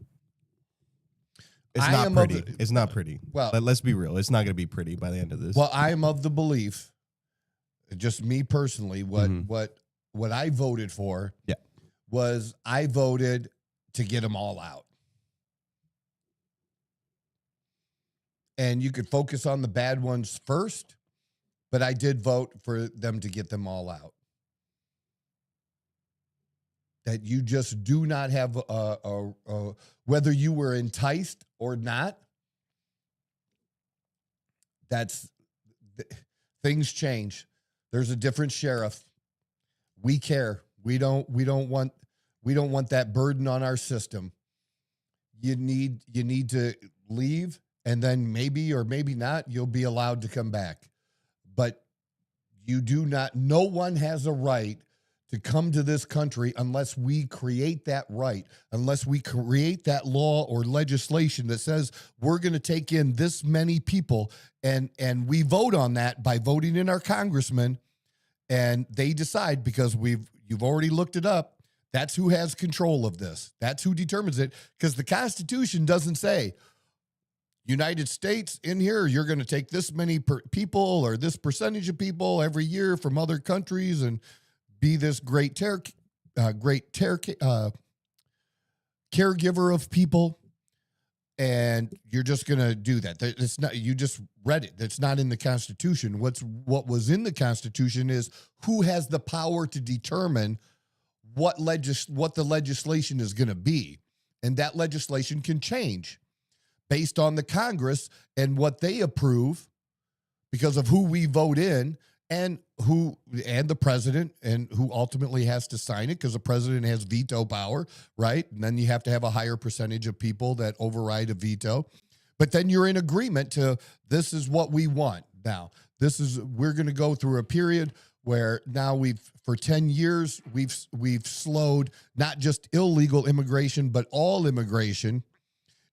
It's not pretty. It's not pretty. Well, let's be real. It's not going to be pretty by the end of this. Well, I am of the belief, just me personally, what I voted for was I voted to get them all out. And you could focus on the bad ones first, but I did vote for them to get them all out. that you just do not have whether you were enticed or not. Things change. There's a different sheriff. We care. We don't want that burden on our system. You need to leave, and then maybe or maybe not, you'll be allowed to come back. But no one has a right to come to this country unless we create that right, unless we create that law or legislation that says we're going to take in this many people, and we vote on that by voting in our congressman, and they decide, because you've already looked it up, that's who has control of this. That's who determines it, because the Constitution doesn't say, United States in here, you're going to take this many people or this percentage of people every year from other countries and be this great caregiver of people, and you're just going to do that. It's not. You just read it. That's not in the Constitution. What was in the Constitution is who has the power to determine what the legislation is going to be, and that legislation can change based on the Congress and what they approve, because of who we vote in. And the president, and who ultimately has to sign it, because the president has veto power, right? And then you have to have a higher percentage of people that override a veto. But then you're in agreement to, this is what we want. Now, we're going to go through a period where now for 10 years, we've slowed not just illegal immigration, but all immigration.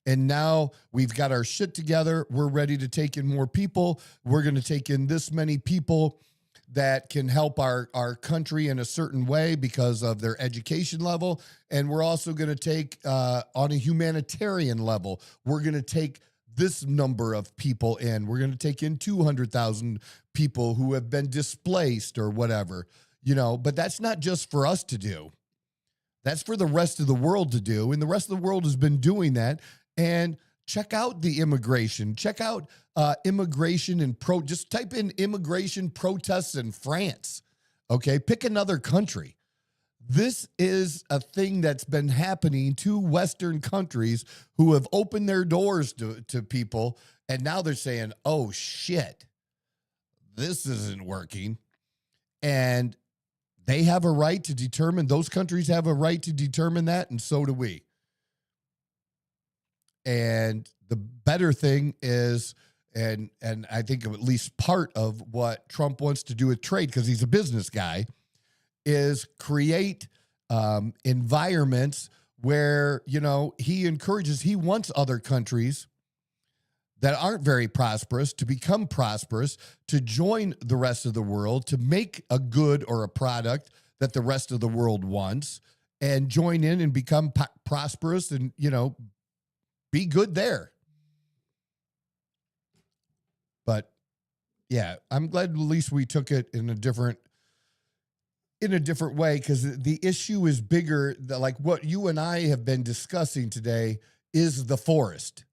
And now we've got our shit together. We're ready to take in more people. We're going to take in this many people that can help our country in a certain way because of their education level. And we're also going to take, on a humanitarian level, we're going to take this number of people in. We're going to take in 200,000 people who have been displaced or whatever, but that's not just for us to do. That's for the rest of the world to do. And the rest of the world has been doing that. And check out the immigration. Check out immigration and just type in immigration protests in France. Okay, pick another country. This is a thing that's been happening to Western countries who have opened their doors to people, and now they're saying, oh shit, this isn't working. And they have a right to determine, those countries have a right to determine that, and so do we. And the better thing is, and I think at least part of what Trump wants to do with trade, because he's a business guy, is create environments where, he wants other countries that aren't very prosperous to become prosperous, to join the rest of the world, to make a good or a product that the rest of the world wants, and join in and become prosperous and, be good there. But yeah, I'm glad at least we took it in a different way, because the issue is bigger. Like what you and I have been discussing today is the forest.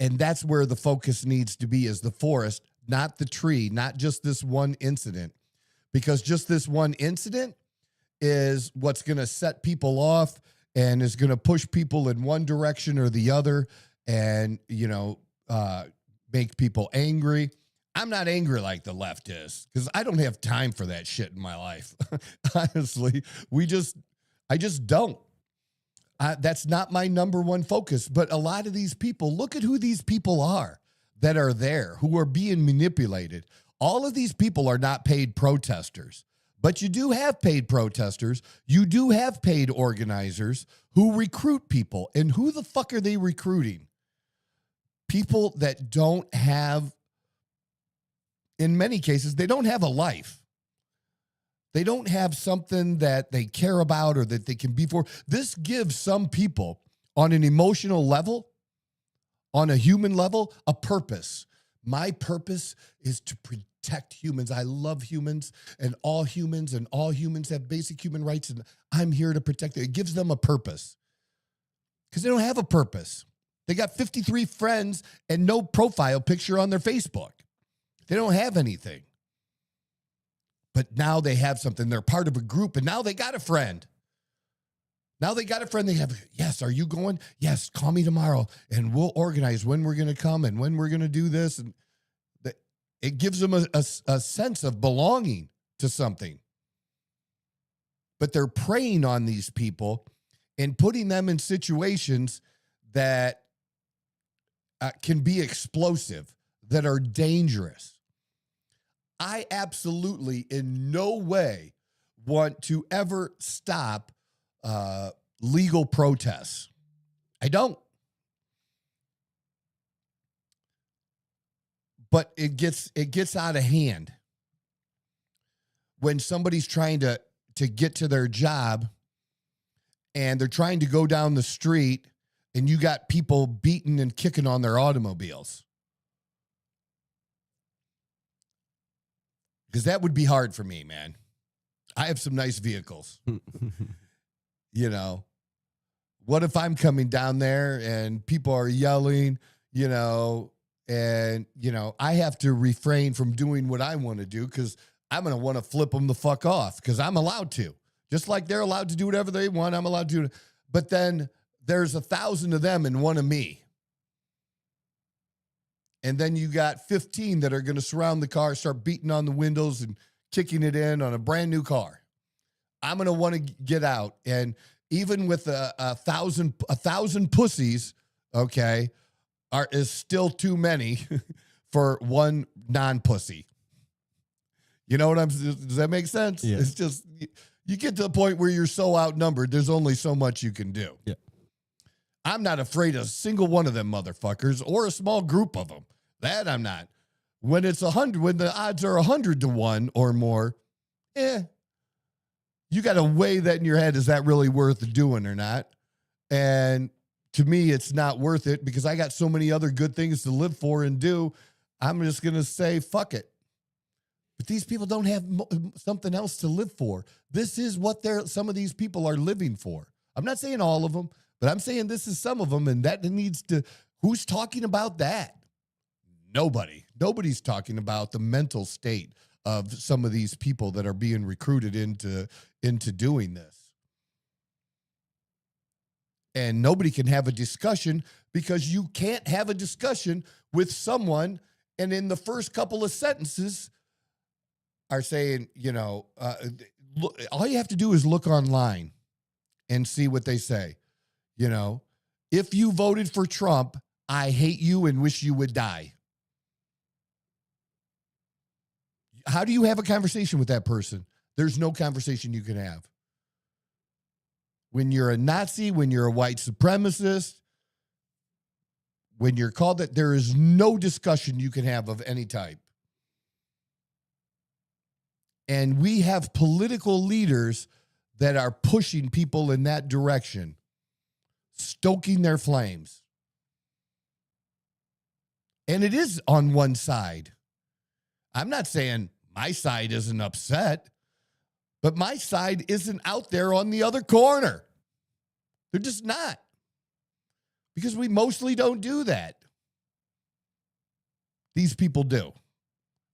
And that's where the focus needs to be, is the forest, not the tree, not just this one incident. Because just this one incident is what's going to set people off and is going to push people in one direction or the other, and, make people angry. I'm not angry like the left is, because I don't have time for that shit in my life. Honestly, I just don't. That's not my number one focus. But a lot of these people, look at who these people are that are there, who are being manipulated. All of these people are not paid protesters. But you do have paid protesters. You do have paid organizers who recruit people. And who the fuck are they recruiting? People that don't have, in many cases, they don't have a life. They don't have something that they care about or that they can be for. This gives some people, on an emotional level, on a human level, a purpose. My purpose is to protect humans. I love humans, and all humans have basic human rights, and I'm here to protect them. It gives them a purpose, because they don't have a purpose. They got 53 friends and no profile picture on their Facebook. They don't have anything. But now they have something. They're part of a group, and now they got a friend. Now they got a friend. They have, yes, are you going? Yes, call me tomorrow and we'll organize when we're going to come and when we're going to do this. And it gives them a sense of belonging to something. But they're preying on these people and putting them in situations that can be explosive, that are dangerous. I absolutely in no way want to ever stop legal protests. I don't. But it gets out of hand when somebody's trying to get to their job and they're trying to go down the street and you got people beating and kicking on their automobiles. Because that would be hard for me, man. I have some nice vehicles. You know, what if I'm coming down there and people are yelling, you know, and, you know, I have to refrain from doing what I want to do because I'm going to want to flip them the fuck off because I'm allowed to. Just like they're allowed to do whatever they want, I'm allowed to do it. But then there's 1,000 of them and one of me. And then you got 15 that are going to surround the car, start beating on the windows and kicking it in on a brand new car. I'm going to want to get out. And even with a thousand pussies, okay, is still too many for one non-pussy. You know what does that make sense? Yeah. It's just, you get to the point where you're so outnumbered, there's only so much you can do. Yeah. I'm not afraid of a single one of them motherfuckers or a small group of them. That I'm not. When it's 100, when the odds are 100 to 1 or more, you got to weigh that in your head. Is that really worth doing or not? And to me, it's not worth it because I got so many other good things to live for and do. I'm just going to say, fuck it. But these people don't have something else to live for. This is what some of these people are living for. I'm not saying all of them, but I'm saying this is some of them, and that needs to, who's talking about that? Nobody. Nobody's talking about the mental state of some of these people that are being recruited into doing this. And nobody can have a discussion because you can't have a discussion with someone and in the first couple of sentences are saying, you know, look, all you have to do is look online and see what they say. You know, if you voted for Trump, I hate you and wish you would die. How do you have a conversation with that person? There's no conversation you can have. When you're a Nazi, when you're a white supremacist, when you're called that, there is no discussion you can have of any type. And we have political leaders that are pushing people in that direction, stoking their flames. And it is on one side. I'm not saying my side isn't upset, but my side isn't out there on the other corner. They're just not. Because we mostly don't do that. These people do.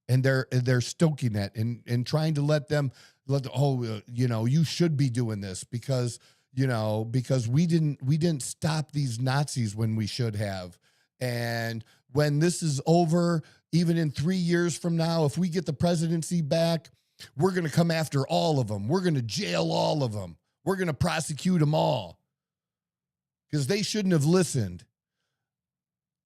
And they're stoking that and trying to let you know, you should be doing this because, you know, because we didn't stop these Nazis when we should have. And when this is over, even in 3 years from now, if we get the presidency back, we're going to come after all of them. We're going to jail all of them. We're going to prosecute them all because they shouldn't have listened.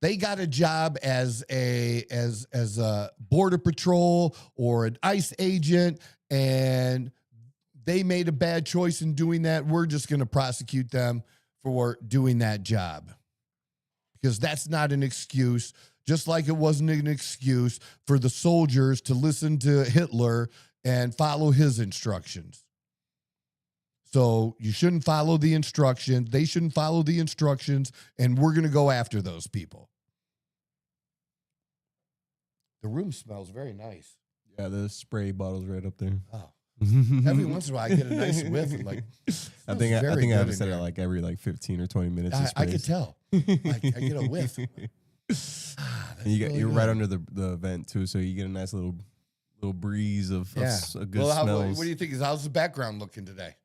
They got a job as a border patrol or an ICE agent, and they made a bad choice in doing that. We're just going to prosecute them for doing that job because that's not an excuse, just like it wasn't an excuse for the soldiers to listen to Hitler and follow his instructions. So you shouldn't follow the instructions. They shouldn't follow the instructions, and we're going to go after those people. The room smells very nice. Yeah, the spray bottle's right up there. Oh. Every once in a while, I get a nice whiff. And like, I think I have to set it like every 15 or 20 minutes. I could tell. I get a whiff. And you're right under the vent too, so you get a nice little breeze of a good smell. What do you think? How's the background looking today?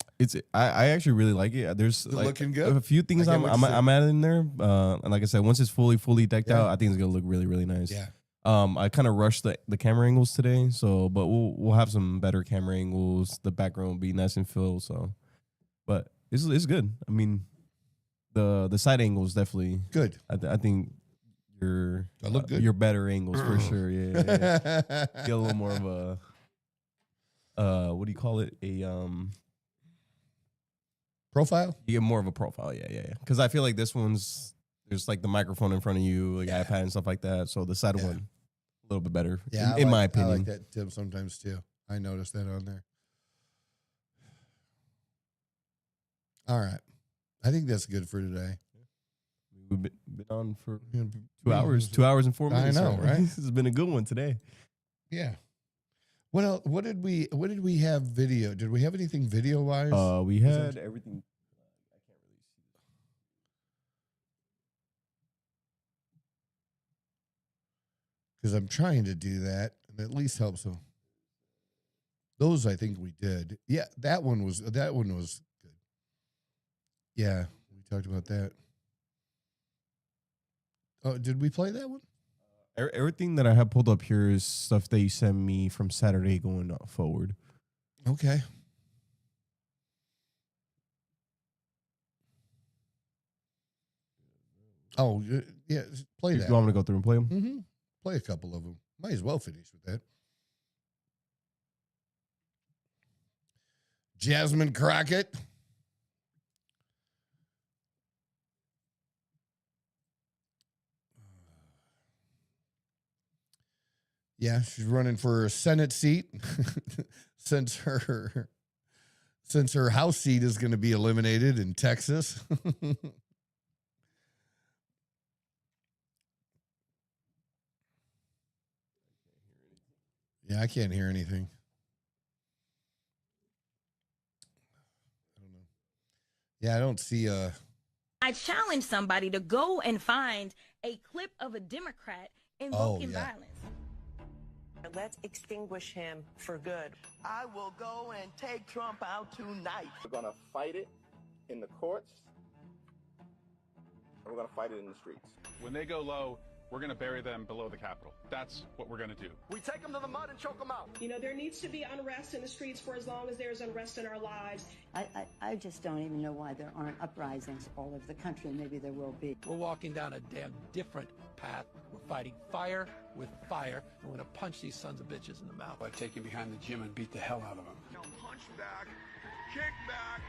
I actually really like it. There's like looking good. a few things I'm adding in there. And like I said, once it's fully decked out, I think it's gonna look really, really nice. Yeah. I kind of rushed the camera angles today, but we'll have some better camera angles. The background will be nice and filled. So, but it's good. I mean, the side angles definitely good. I think look good. your better angles for sure. Yeah. Get a little more of a what do you call it? Profile? You get more of a profile, yeah. Because I feel like this one's there's like the microphone in front of you, like iPad and stuff like that. So the side one a little bit better, in my opinion. I like that tip sometimes too. I noticed that on there. All right, I think that's good for today. We've been on for 2 hours, 2 hours and 4 minutes. I know, right? This has been a good one today. Yeah. What else? What did we have video? Did we have anything video wise? We had everything. I can't really see. Because I'm trying to do that, and at least help some. Those I think we did. Yeah, that one was good. Yeah, we talked about that. Oh, did we play that one? Everything that I have pulled up here is stuff that you sent me from Saturday going forward. Okay. Oh, yeah. Play that. You want me to go through and play them? Mm-hmm. Play a couple of them. Might as well finish with that. Jasmine Crockett. Yeah, she's running for a Senate seat since her House seat is going to be eliminated in Texas. Yeah, I can't hear anything. I don't know. Yeah, I don't see I challenge somebody to go and find a clip of a Democrat invoking violence. Let's extinguish him for good. I will go and take Trump out tonight. We're going to fight it in the courts, and we're going to fight it in the streets. When they go low, we're going to bury them below the Capitol. That's what we're going to do. We take them to the mud and choke them out. You know, there needs to be unrest in the streets for as long as there's unrest in our lives. I just don't even know why there aren't uprisings all over the country. Maybe there will be. We're walking down a damn different path. We're fighting fire with fire. And we're going to punch these sons of bitches in the mouth. I take him behind the gym and beat the hell out of him. Now punch back, kick back,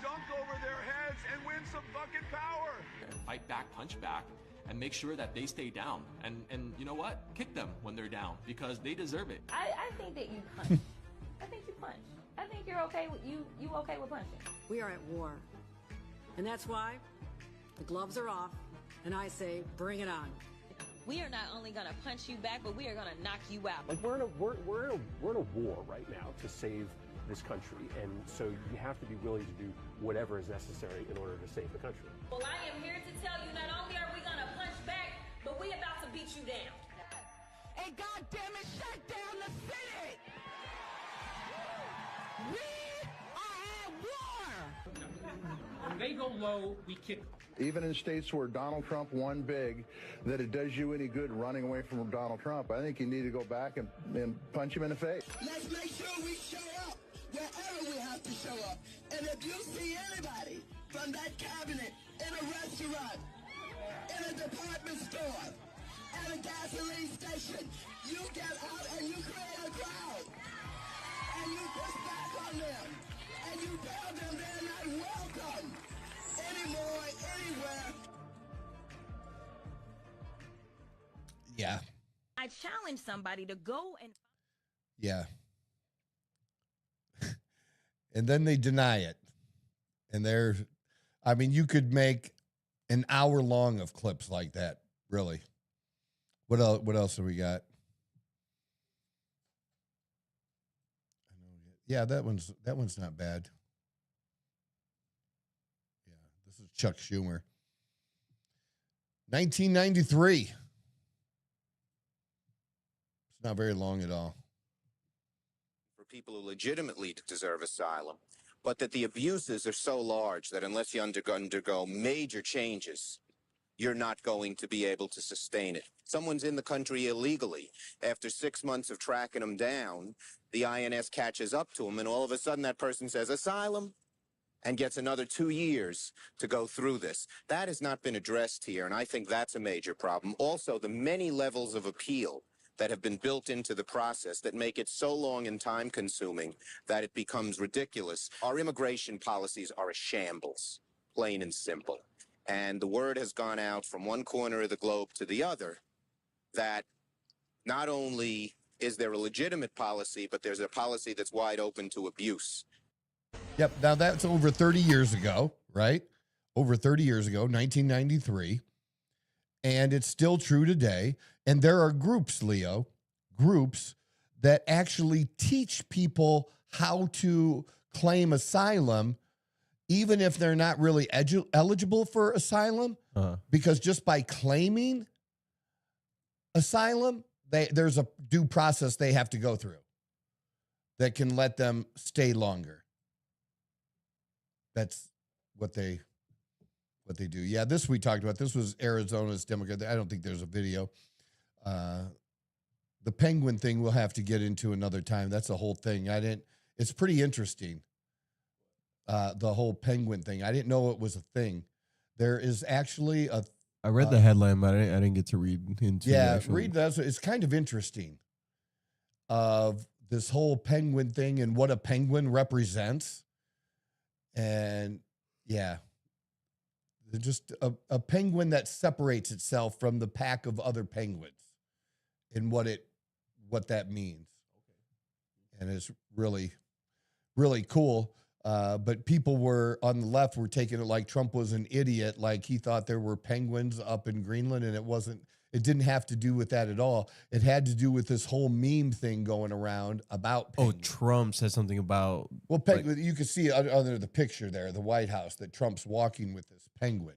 dunk over their heads, and win some fucking power. Fight back, punch back, and make sure that they stay down. And you know what? Kick them when they're down because they deserve it. I think that you punch. I think you punch. I think you're okay with you okay with punching. We are at war. And that's why the gloves are off, and I say, bring it on. We are not only gonna punch you back, but we are gonna knock you out. Like we're in a war right now to save this country, and so you have to be willing to do whatever is necessary in order to save the country. Well, I am here to tell you, not only are we gonna punch back, but we about to beat you down. And goddamn it, shut down the city! We are at war! When they go low, we kick them. Even in states where Donald Trump won big, that it does you any good running away from Donald Trump. I think you need to go back and punch him in the face. Let's make sure we show up wherever we have to show up. And if you see anybody from that cabinet in a restaurant, in a department store, at a gasoline station, you get out and you create a crowd. And you push back on them. And you tell them they're not welcome anymore, anywhere. Yeah. I challenge somebody to go and Yeah. And then they deny it. And you could make an hour long of clips like that, really. What else have we got? Yeah, that one's not bad. Yeah, this is Chuck Schumer. 1993. It's not very long at all. For people who legitimately deserve asylum, but that the abuses are so large that unless you undergo major changes, you're not going to be able to sustain it. Someone's in the country illegally. After 6 months of tracking them down, the INS catches up to them, and all of a sudden that person says, asylum, and gets another 2 years to go through this. That has not been addressed here, and I think that's a major problem. Also, the many levels of appeal that have been built into the process that make it so long and time-consuming that it becomes ridiculous. Our immigration policies are a shambles, plain and simple. And the word has gone out from one corner of the globe to the other that not only is there a legitimate policy, but there's a policy that's wide open to abuse. Yep. Now that's over 30 years ago, right? Over 30 years ago, 1993. And it's still true today. And there are groups, Leo, groups that actually teach people how to claim asylum, even if they're not really eligible for asylum, because just by claiming asylum, there's a due process they have to go through that can let them stay longer. That's what they do. Yeah, this we talked about. This was Arizona's Democrat. I don't think there's a video. The penguin thing we'll have to get into another time. That's a whole thing. It's pretty interesting. The whole penguin thing. I didn't know it was a thing. There is actually a. I read the headline, but I didn't get to read into. Yeah, read that. It's kind of interesting. Of this whole penguin thing and what a penguin represents, and yeah, just a penguin that separates itself from the pack of other penguins, and what that means, and it's really, really cool. But people were on the left were taking it like Trump was an idiot, like he thought there were penguins up in Greenland, and it didn't have to do with that at all. It had to do with this whole meme thing going around about penguins. Oh, Trump said something about... Well, you can see under the picture there, the White House, that Trump's walking with this penguin.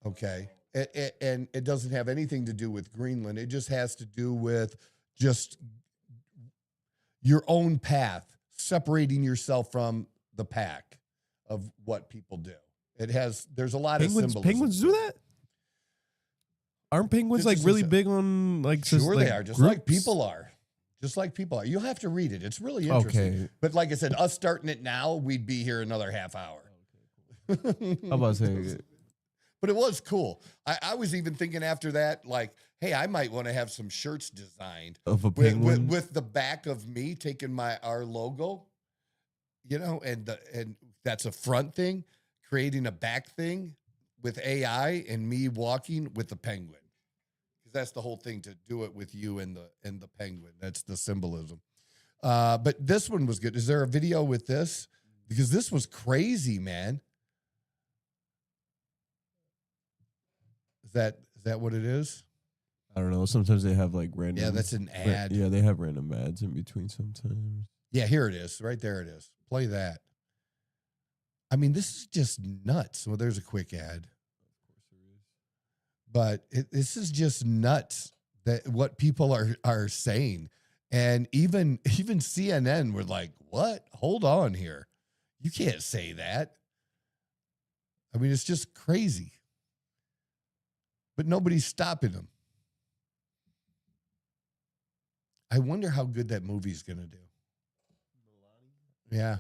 Okay? And it doesn't have anything to do with Greenland. It just has to do with just your own path, separating yourself from the pack of what people do. There's a lot of symbolism. Penguins do that? Aren't penguins really big on like? Sure, like they are. Just groups? like people are. Just like people are. You'll have to read it. It's really interesting. Okay. But like I said, us starting it now, we'd be here another half hour. How about saying it? But it was cool. I was even thinking after that, like, hey, I might want to have some shirts designed of a penguin with the back of me taking our logo, and that's a front thing, creating a back thing with AI and me walking with the penguin. Because that's the whole thing, to do it with you and the penguin. That's the symbolism. But this one was good. Is there a video with this? Because this was crazy, man. Is that what it is? I don't know. Sometimes they have like random. Yeah, that's an ad. Yeah, they have random ads in between sometimes. Yeah, here it is. Right there it is. Play that. I mean, this is just nuts. Well, there's a quick ad. But this is just nuts, that what people are saying. And even CNN were like, what? Hold on here. You can't say that. I mean, it's just crazy. But nobody's stopping them. I wonder how good that movie's going to do. Yeah.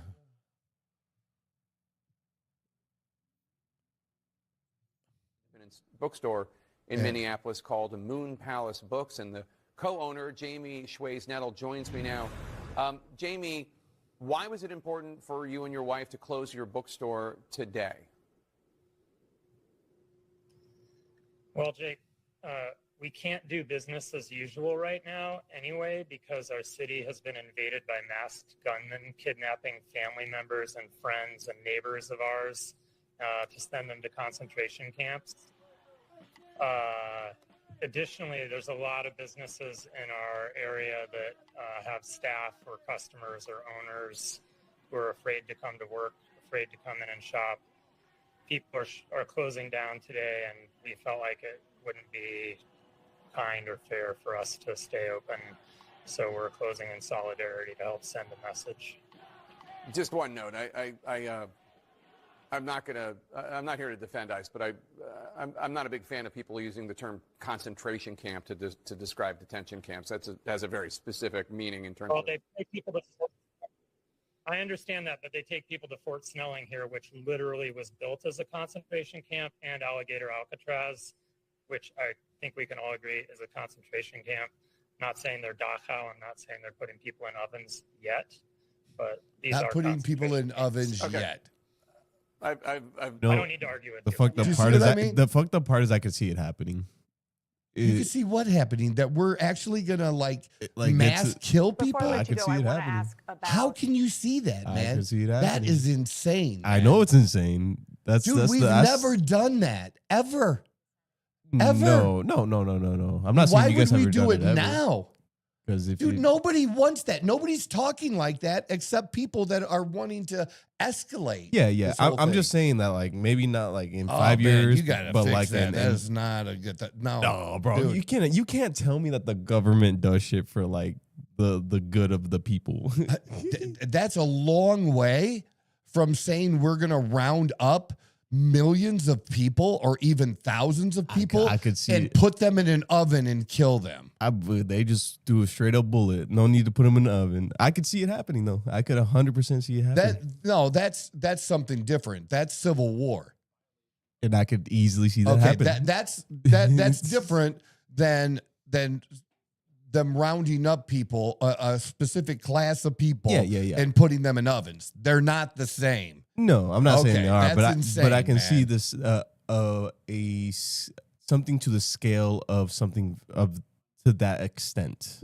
Bookstore in Minneapolis called Moon Palace Books, and the co-owner, Jamie Schweiz-Nettle, joins me now. Jamie, why was it important for you and your wife to close your bookstore today? Well, Jake, we can't do business as usual right now anyway, because our city has been invaded by masked gunmen kidnapping family members and friends and neighbors of ours to send them to concentration camps. Additionally, there's a lot of businesses in our area that have staff or customers or owners who are afraid to come to work, afraid to come in and shop. People are closing down today, and we felt like it wouldn't be kind or fair for us to stay open. So we're closing in solidarity to help send a message. Just one note. I'm not here to defend ICE, but I'm not a big fan of people using the term concentration camp to describe detention camps. Has a very specific meaning in terms of. They take people to. I understand that, but they take people to Fort Snelling here, which literally was built as a concentration camp, and Alligator Alcatraz, which I think we can all agree is a concentration camp. Not saying they're Dachau. I'm not saying they're putting people in ovens yet, but these Not are putting people in ovens Okay. yet. I don't need to argue with The you. fucked up You part see is what I that mean? the fucked up part is I could see it happening. You can see what happening, that we're actually gonna like, mass kill people. Before I I let you could go, see I it want to happening. ask about. How can you see that, I man? can see it That happening. is insane. I man. know it's insane. Dude, we've never done that ever. Ever. No. I'm not saying Why you guys would we ever do done it ever. now? Because if Dude, you, nobody wants that. Nobody's talking like that except people that are wanting to escalate. yeah, this whole I'm thing. just saying that like maybe not like in Oh, 5 man, years, you gotta but fix like that. in, That is not a good. No, bro, dude. you can't tell me that the government does shit for like the good of the people. That's a long way from saying we're gonna round up millions of people or even thousands of people I could see and it. put them in an oven and kill them. They just do a straight up bullet. No need to put them in the oven. I could see it happening though. I could 100% see it happening. That's something different. That's civil war. And I could easily see that Okay, happen. that's different than them rounding up people, a specific class of people, Yeah. and putting them in ovens. They're not the same. No, I'm not saying they are, that's but insane, I can see man. this something to the scale of something of to that extent.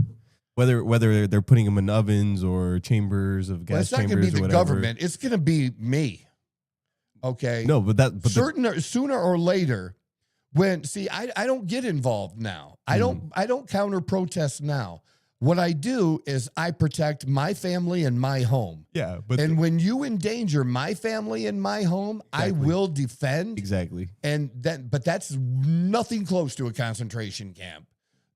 Whether they're putting them in ovens or chambers of gas Well, it's not chambers going to be or the whatever. government. It's going to be me. Okay. No, but sooner or later, I don't get involved now. I don't counter protest now. What I do is I protect my family and my home. Yeah, but when you endanger my family and my home, I will defend. Exactly. But that's nothing close to a concentration camp.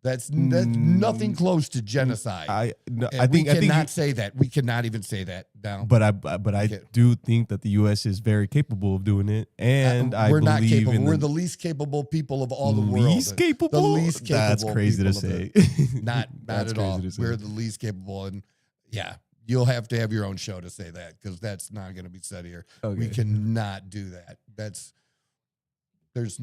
That's nothing close to genocide. I we think cannot say that. We cannot even say that now. But I do think that the U.S. is very capable of doing it, and we're not believe capable. in We're the least capable people of all the world. Least capable? The least capable. That's crazy to people of say. Not That's at all. crazy to say. We're the least capable, and yeah, you'll have to have your own show to say that because that's not going to be said here. Okay. We cannot do that. There's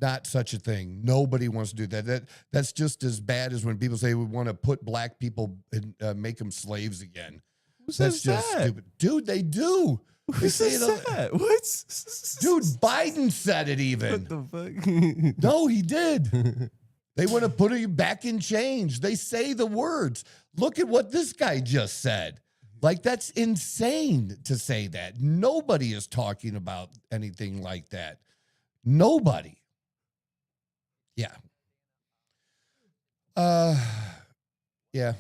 not such a thing. Nobody wants to do that. That's just as bad as when people say we want to put black people and make them slaves again. That's just stupid, dude. They do. Who says that? What? Dude, Biden said it even. What the fuck? No, he did. They want to put you back in change. They say the words. Look at what this guy just said. Like, that's insane to say that. Nobody is talking about anything like that. Nobody. Yeah. Yeah.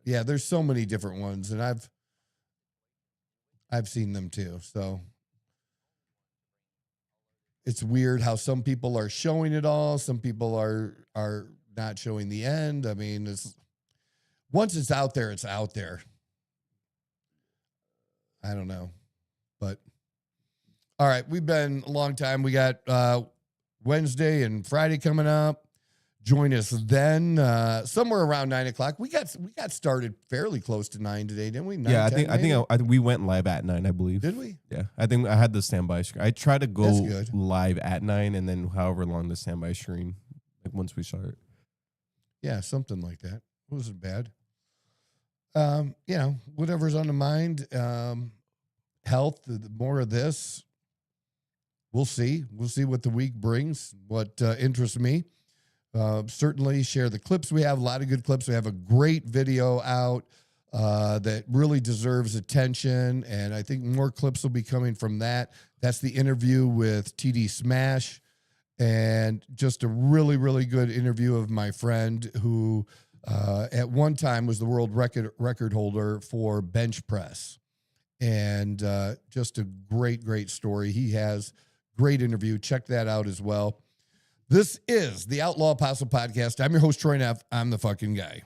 Yeah, there's so many different ones, and I've seen them too. So it's weird how some people are showing it all, some people are not showing the end. I mean, once it's out there, it's out there. I don't know. But all right, we've been a long time. We got Wednesday and Friday coming up. Join us then, somewhere around 9 o'clock. We got started fairly close to 9 today, didn't we? 9, Yeah, 10 I think we went live at 9, I believe. Did we? Yeah, I think I had the standby screen. I tried to That's go good. live at 9, and then however long the standby screen, like once we start. Yeah, something like that. It wasn't bad. Whatever's on the mind, health, more of this. We'll see. We'll see what the week brings, what interests me. Certainly share the clips. We have a lot of good clips. We have a great video out that really deserves attention, and I think more clips will be coming from that. That's the interview with TD Smash, and just a really, really good interview of my friend who at one time was the world record holder for bench press, and just a great, great story. He has great interview. Check that out as well. This is the Outlaw Apostle Podcast. I'm your host, Troy Neff. I'm the fucking guy.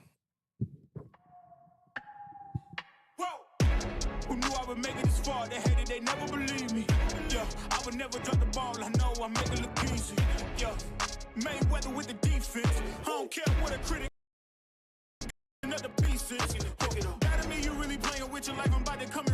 Who knew I would make it this far? They hated, they never believed me. Yeah, I would never drop the ball. I know I make it look easy. Yeah, Mayweather with the defense. I don't care what a critic. Another pieces. That to me, you really playing with your life. I'm about to come